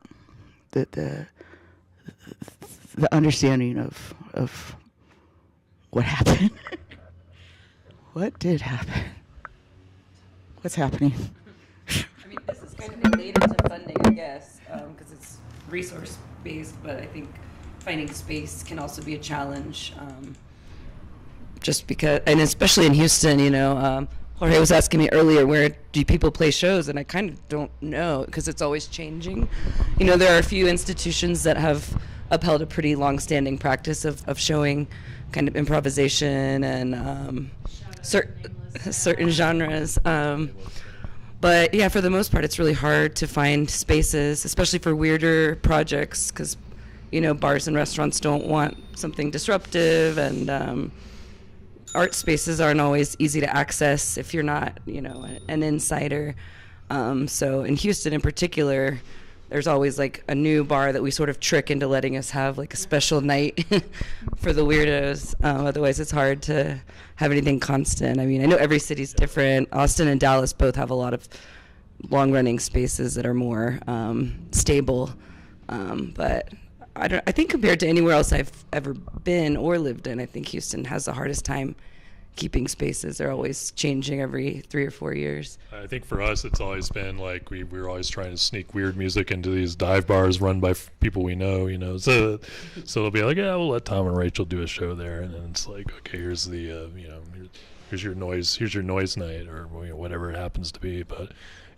The understanding of what happened. What did happen? What's happening? I mean, this is kind of related to funding, I guess, because it's resource-based, but I think finding space can also be a challenge. Just because, and especially in Houston, Jorge was asking me earlier, where do people play shows? And I kind of don't know, because it's always changing. There are a few institutions that have upheld a pretty long-standing practice of showing kind of improvisation and certain genres. But yeah, for the most part, it's really hard to find spaces, especially for weirder projects, because, bars and restaurants don't want something disruptive, and art spaces aren't always easy to access if you're not, an insider. So in Houston in particular, there's always like a new bar that we sort of trick into letting us have like a special night for the weirdos. Otherwise, it's hard to have anything constant. I mean, I know every city's different. Austin and Dallas both have a lot of long-running spaces that are more stable. But I think compared to anywhere else I've ever been or lived in, I think Houston has the hardest time keeping spaces. They're always changing every 3 or 4 years. I think for us, it's always been like we're always trying to sneak weird music into these dive bars run by people we know, So they'll be like, yeah, we'll let Tom and Rachel do a show there, and then it's like, okay, here's the here's your noise night, or whatever it happens to be. But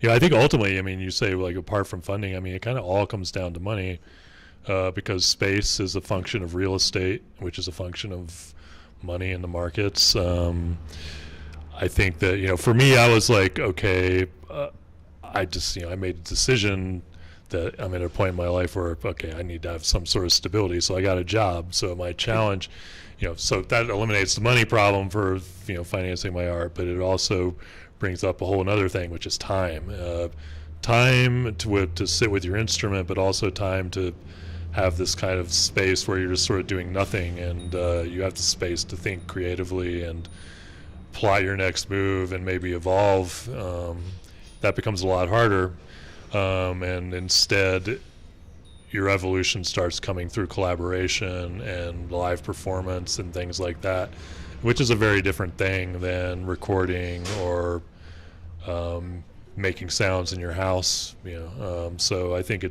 I think ultimately, you say like apart from funding, it kind of all comes down to money, because space is a function of real estate, which is a function of money in the markets. I think that, for me, I was like, okay, I made a decision that I'm at a point in my life where, okay, I need to have some sort of stability. So I got a job. So my challenge, so that eliminates the money problem for, financing my art, but it also brings up a whole another thing, which is time. Time to sit with your instrument, but also time to have this kind of space where you're just sort of doing nothing, and you have the space to think creatively and plot your next move and maybe evolve. That becomes a lot harder, and instead your evolution starts coming through collaboration and live performance and things like that, which is a very different thing than recording or making sounds in your house. So I think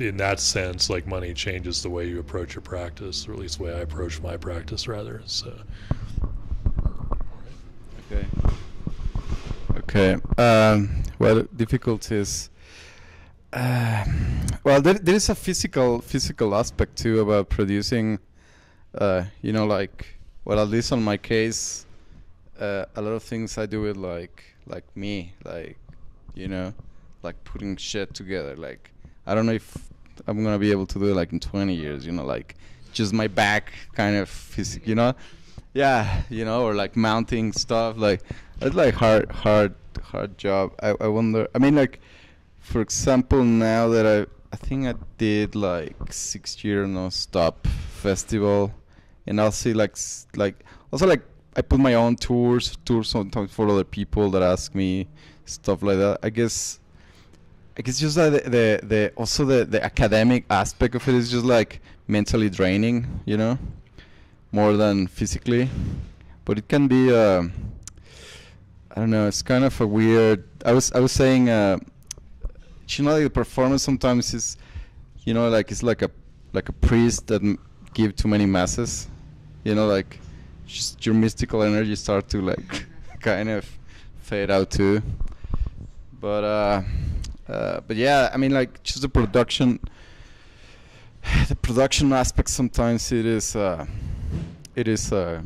in that sense, like, money changes the way you approach your practice, or at least the way I approach my practice, rather. So. Okay. Well, difficulties. Well, there is a physical aspect too about producing. Like, well, at least on my case, a lot of things I do it like me, like putting shit together. Like, I don't know if I'm gonna be able to do it like in 20 years. Like just my back kind of yeah, or like mounting stuff. Like it's like hard job. I wonder. I mean, like, for example, now that I think I did like 6 year no stop festival, and I'll see like also like I put my own tours sometimes for other people that ask me stuff like that. I guess just like the also the academic aspect of it is just like mentally draining, you know, more than physically. But it can be I don't know, it's kind of a weird. I was saying you know, like the performance sometimes is, you know, like it's like a priest that give too many masses, you know, like just your mystical energy start to like kind of fade out too. But yeah, I mean, like just the production aspect sometimes it is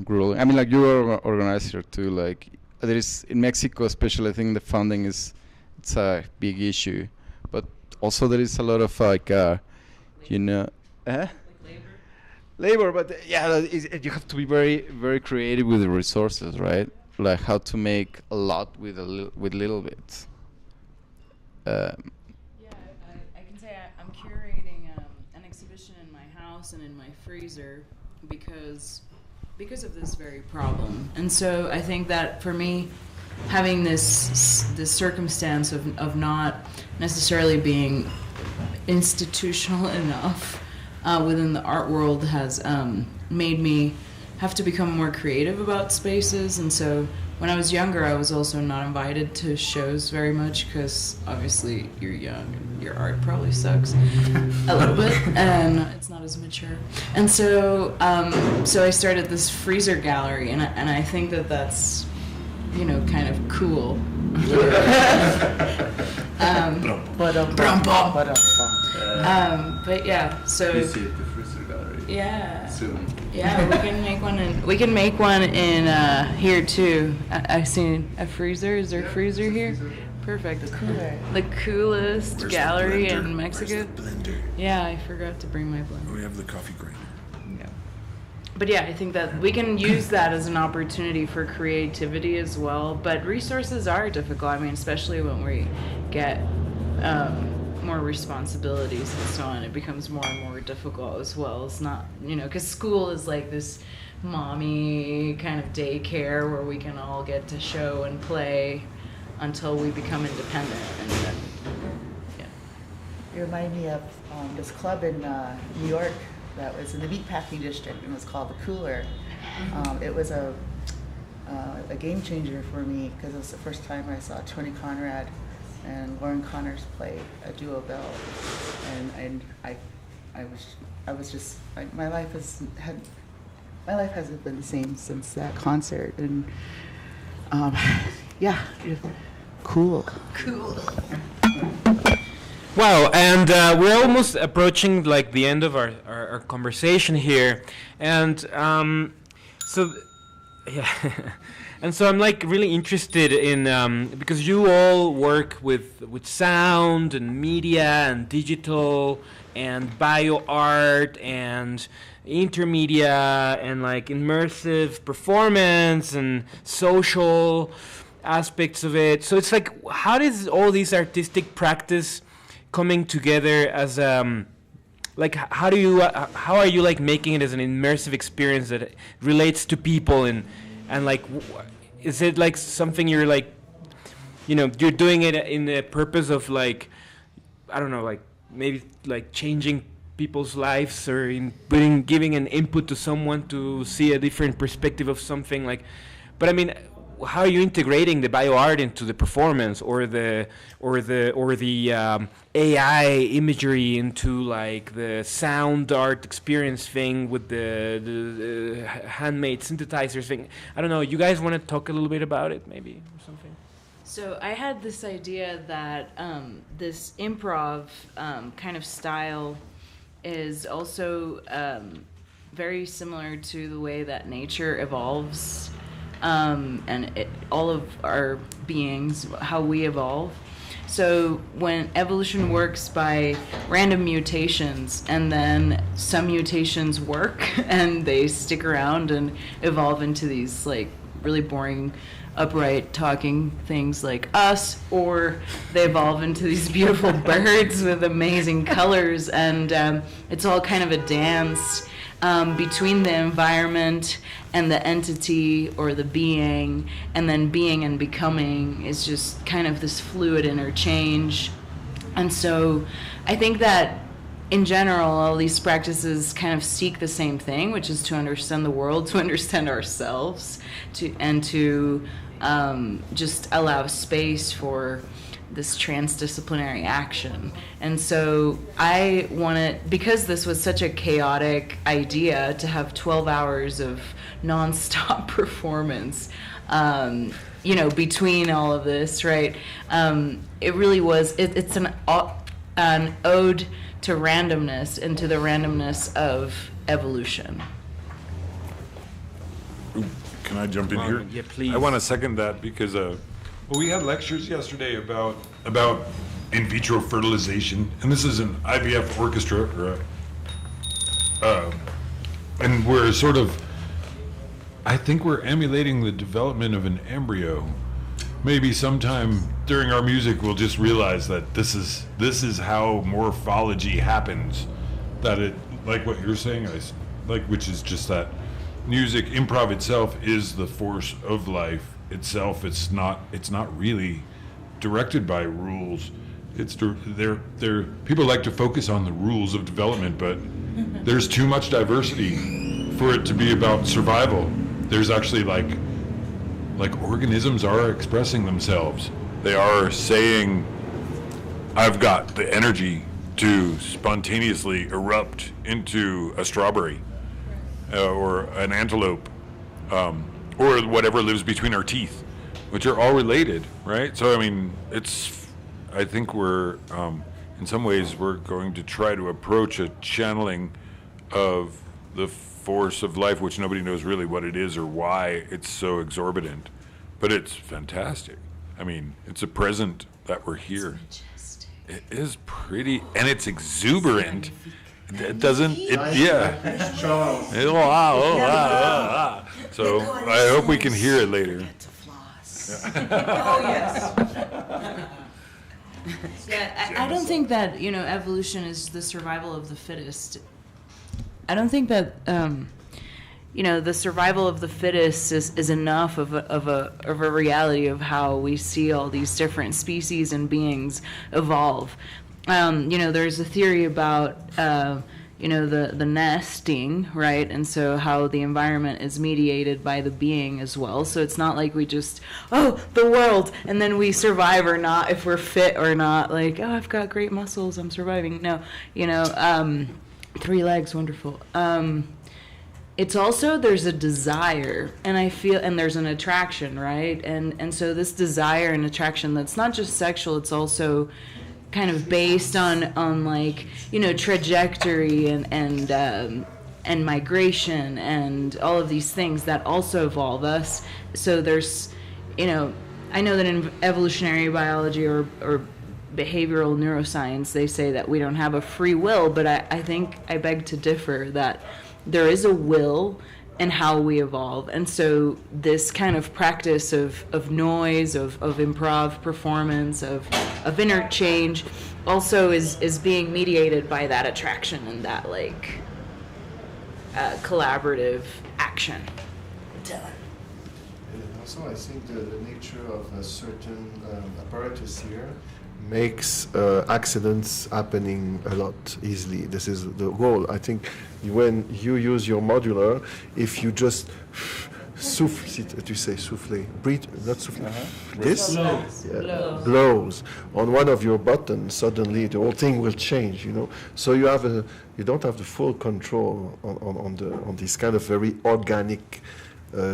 grueling. I mean, like you are an organizer too. Like there is in Mexico, especially, I think the funding it's a big issue. But also there is a lot of like you know, like labor. But yeah, you have to be very very creative with the resources, right? Like how to make a lot with little bit. Yeah, I can say I'm curating an exhibition in my house and in my freezer because of this very problem. And so I think that for me, having this circumstance of not necessarily being institutional enough within the art world has made me have to become more creative about spaces. And so when I was younger, I was also not invited to shows very much because obviously you're young and your art probably sucks a little bit and it's not as mature. And so so I started this freezer gallery, and I think that that's, you know, kind of cool. But yeah, so Visit the freezer gallery. Yeah. Soon. Yeah, we can make one in here too. I seen a freezer. Is there a freezer here? Perfect. The coolest gallery in Mexico. Blender. Yeah, I forgot to bring my blender. We have the coffee grinder. Yeah. But yeah, I think that we can use that as an opportunity for creativity as well. But resources are difficult. I mean, especially when we get more responsibilities and so on, it becomes more and more difficult as well. It's not, you know, because school is like this mommy kind of daycare where we can all get to show and play until we become independent. And then, yeah. You remind me of this club in New York that was in the meatpacking district, and it was called The Cooler. It was a game changer for me because it was the first time I saw Tony Conrad and Lauren Connors play a duo bell, and I was just my life hasn't been the same since that concert, and yeah, cool. Wow, and we're almost approaching like the end of our conversation here, and so yeah. And so I'm like really interested in because you all work with sound and media and digital and bio art and intermedia and like immersive performance and social aspects of it. So it's like, how does all these artistic practice coming together as like how are you like making it as an immersive experience that relates to people and like is it like something you're like, you know, you're doing it in the purpose of like, I don't know, like maybe like changing people's lives or in giving an input to someone to see a different perspective of something, like, but I mean, how are you integrating the bio art into the performance or the AI imagery into like the sound art experience thing with the handmade synthesizers thing? I don't know. You guys want to talk a little bit about it, maybe, or something? So I had this idea that this improv kind of style is also very similar to the way that nature evolves. And all of our beings, how we evolve. So when evolution works by random mutations, and then some mutations work and they stick around and evolve into these like really boring, upright talking things like us, or they evolve into these beautiful birds with amazing colors, and it's all kind of a dance. between the environment and the entity or the being, and then being and becoming is just kind of this fluid interchange. And so I think that in general, all these practices kind of seek the same thing, which is to understand the world, to understand ourselves, and to just allow space for this transdisciplinary action. And so I wanted, because this was such a chaotic idea, to have 12 hours of nonstop performance, between all of this, right? It really was, it's an ode to randomness and to the randomness of evolution. Ooh, can I jump in here? Yeah, please. I want to second that because we had lectures yesterday about in vitro fertilization, and this is an IVF orchestra, and we're sort of, I think we're emulating the development of an embryo. Maybe sometime during our music we'll just realize that this is how morphology happens. That it, like what you're saying, which is just that music, improv itself is the force of life itself. It's not really directed by rules. People like to focus on the rules of development, but there's too much diversity for it to be about survival. There's actually like organisms are expressing themselves. They are saying, I've got the energy to spontaneously erupt into a strawberry or an antelope or whatever lives between our teeth, which are all related, right? So, I mean, I think we're, in some ways, we're going to try to approach a channeling of the force of life, which nobody knows really what it is or why it's so exorbitant. But it's fantastic. I mean, it's a present that we're here. It is pretty, and it's exuberant. It doesn't, yeah. So I hope we can hear it later. Oh, yes. Yeah, I don't think that, evolution is the survival of the fittest. I don't think that, the survival of the fittest is enough of a reality of how we see all these different species and beings evolve. There's a theory about, the nesting, right? And so how the environment is mediated by the being as well. So it's not like we just, the world, and then we survive or not, if we're fit or not. Like, I've got great muscles, I'm surviving. No, 3 legs, wonderful. It's also, there's a desire, and and there's an attraction, right? And so this desire and attraction that's not just sexual, it's also kind of based on trajectory and migration and all of these things that also evolve us. So there's, I know that in evolutionary biology or behavioral neuroscience, they say that we don't have a free will, but I think I beg to differ that there is a will in how we evolve. And so this kind of practice of noise, of improv performance, of interchange also is being mediated by that attraction and that collaborative action. And also I think the nature of a certain apparatus here makes accidents happening a lot easily. This is the goal. I think when you use your modular, if you just souffle, breathe, not souffle, this blows on one of your buttons, suddenly the whole thing will change, So you don't have the full control on this kind of very organic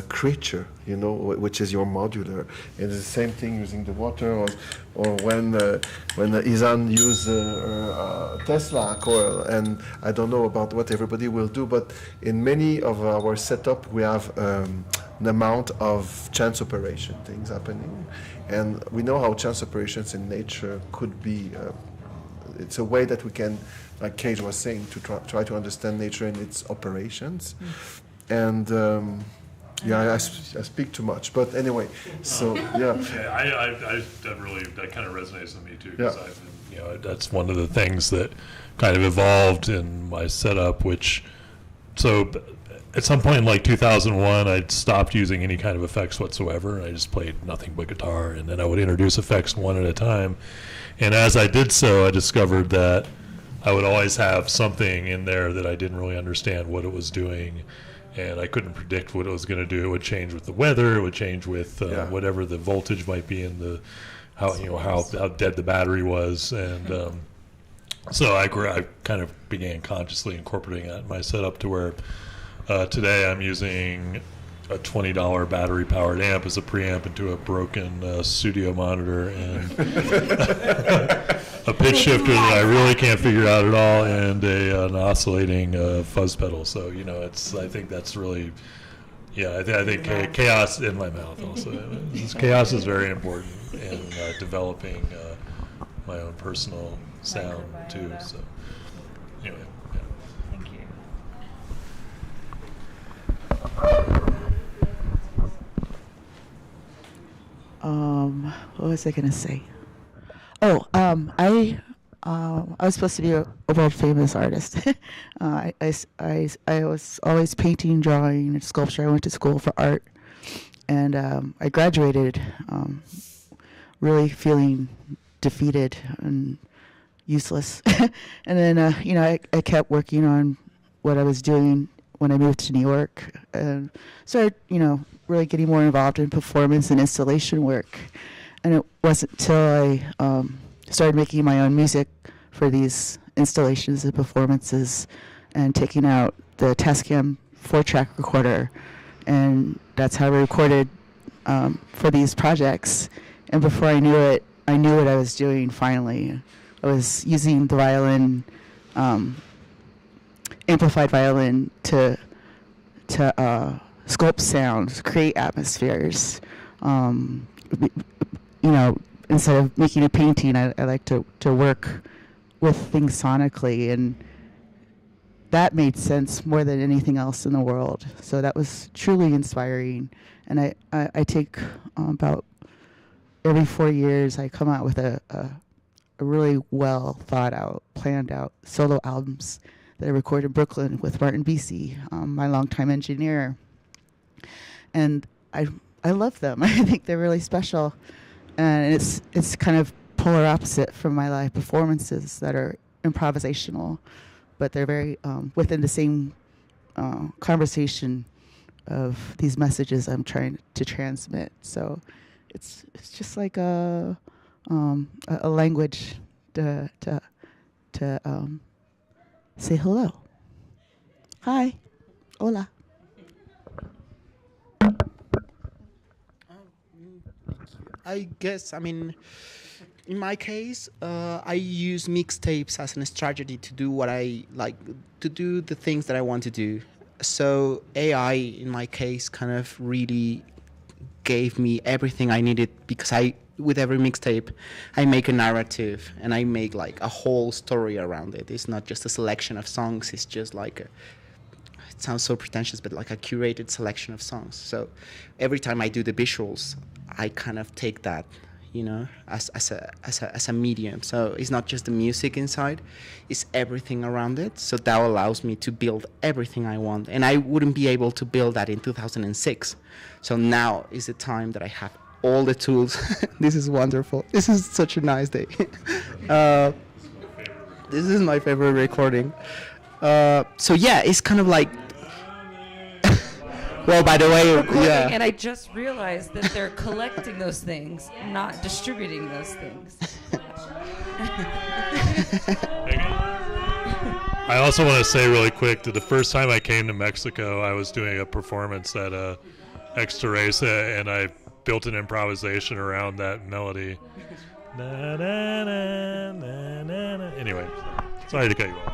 creature, which is your modular. And it's the same thing using the water, or when Izan used Tesla coil, and I don't know about what everybody will do, but in many of our setup we have an amount of chance operation things happening, and we know how chance operations in nature could be. It's a way that we can, like Cage was saying, to try to understand nature and its operations, and. I speak too much, but anyway, so yeah. That kind of resonates with me too, because that's one of the things that kind of evolved in my setup, which so at some point in like 2001, I stopped using any kind of effects whatsoever. I just played nothing but guitar, and then I would introduce effects one at a time. And as I did so, I discovered that I would always have something in there that I didn't really understand what it was doing, and I couldn't predict what it was going to do. It would change with the weather. It would change with whatever the voltage might be in the how dead the battery was, and so I kind of began consciously incorporating that in my setup to where today I'm using a $20 battery-powered amp as a preamp into a broken studio monitor and a pitch shifter that I really can't figure out at all, and an oscillating fuzz pedal. So I think that's really, I think chaos in my mouth also. Chaos is very important in developing my own personal sound too. So anyway. Thank you. What was I gonna say? Oh, I was supposed to be a world famous artist. I was always painting, drawing, and sculpture. I went to school for art, and I graduated really feeling defeated and useless. And then I kept working on what I was doing when I moved to New York, and started really getting more involved in performance and installation work. And it wasn't until I started making my own music for these installations and performances, and taking out the Tascam 4-track recorder, and that's how I recorded for these projects. And before I knew it, I knew what I was doing. Finally, I was using the violin, amplified violin, to sculpt sounds, create atmospheres. Instead of making a painting, I like to work with things sonically, and that made sense more than anything else in the world. So that was truly inspiring. And I take about every 4 years, I come out with a really well thought out, planned out solo albums that I recorded in Brooklyn with Martin Bisi, my longtime engineer. And I love them. I think they're really special. And it's kind of polar opposite from my live performances that are improvisational, but they're very within the same conversation of these messages I'm trying to transmit. So it's just like a language to say hello. Hi. Hola. I guess, in my case, I use mixtapes as a strategy to do what I like, to do the things that I want to do. So AI, in my case, kind of really gave me everything I needed, because with every mixtape, I make a narrative and I make like a whole story around it. It's not just a selection of songs. It's just like it sounds so pretentious, but like a curated selection of songs. So every time I do the visuals, I kind of take that, as a medium. So it's not just the music inside, it's everything around it. So that allows me to build everything I want. And I wouldn't be able to build that in 2006. So now is the time that I have all the tools. This is wonderful. This is such a nice day. This is my favorite recording. So yeah, it's kind of like, well, by the way, yeah. And I just realized that they're collecting those things, not distributing those things. I also want to say really quick that the first time I came to Mexico, I was doing a performance at Exteresa, and I built an improvisation around that melody. Na, na, na, na, na, na. Anyway, sorry to cut you off.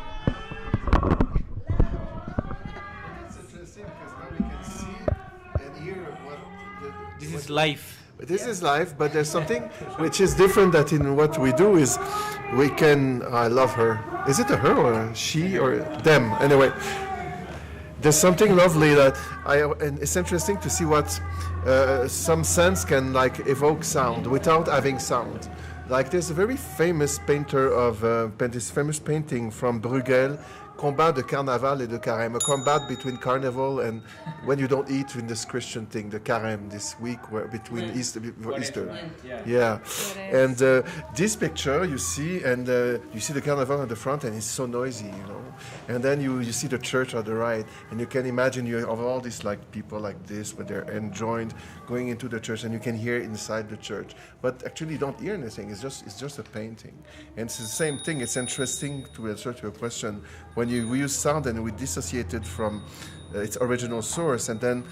This is life. This is life, but there's something which is different that in what we do is we can, I love her. Is it a her or a she or them? Anyway, there's something lovely that and it's interesting to see what some sense can like evoke sound without having sound. Like there's a very famous painter of this famous painting from Bruegel combat de carnaval et de carême, a combat between carnival and when you don't eat in this Christian thing, the carême this week between Easter. Yeah. And this picture you see, and you see the carnival at the front, and it's so noisy, you know. And then you see the church at the right, and you can imagine you have all these like people like this, but they're enjoying going into the church, and you can hear inside the church. But actually, you don't hear anything. It's just a painting, and it's the same thing. It's interesting to answer to your question. When we use sound and we dissociate it from its original source, and then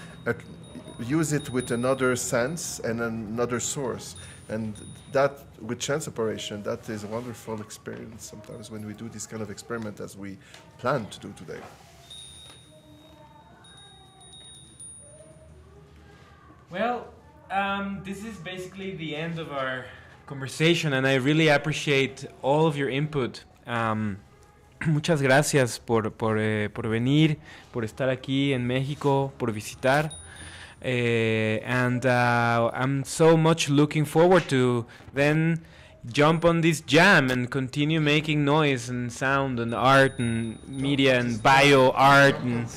use it with another sense and another source, and that with chance operation, that is a wonderful experience. Sometimes when we do this kind of experiment, as we plan to do today. Well, this is basically the end of our conversation, and I really appreciate all of your input. Muchas gracias por venir, por estar aquí en México, por visitar. And I'm so much looking forward to then jump on this jam and continue making noise and sound and art and media and bio art and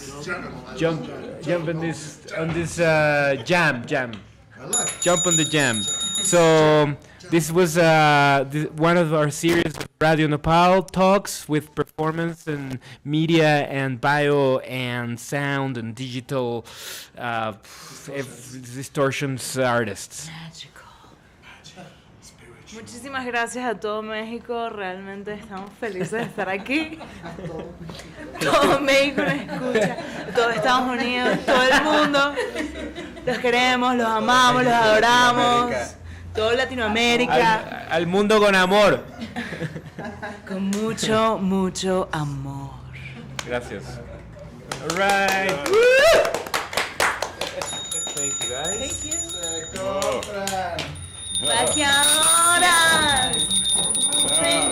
jump on this jam. Jump on the jam. So this was one of our series of Radio Nopal talks with performance and media and bio and sound and digital distortions artists. Muchísimas gracias a todo México, realmente estamos felices de estar aquí. Todo México nos escucha, todo Estados Unidos, todo el mundo. Los queremos, los amamos, los adoramos. Todo Latinoamérica. Al mundo con amor. Con mucho, mucho amor. Gracias. All right. Thank you, guys. Thank you. Maquiadoras. Thank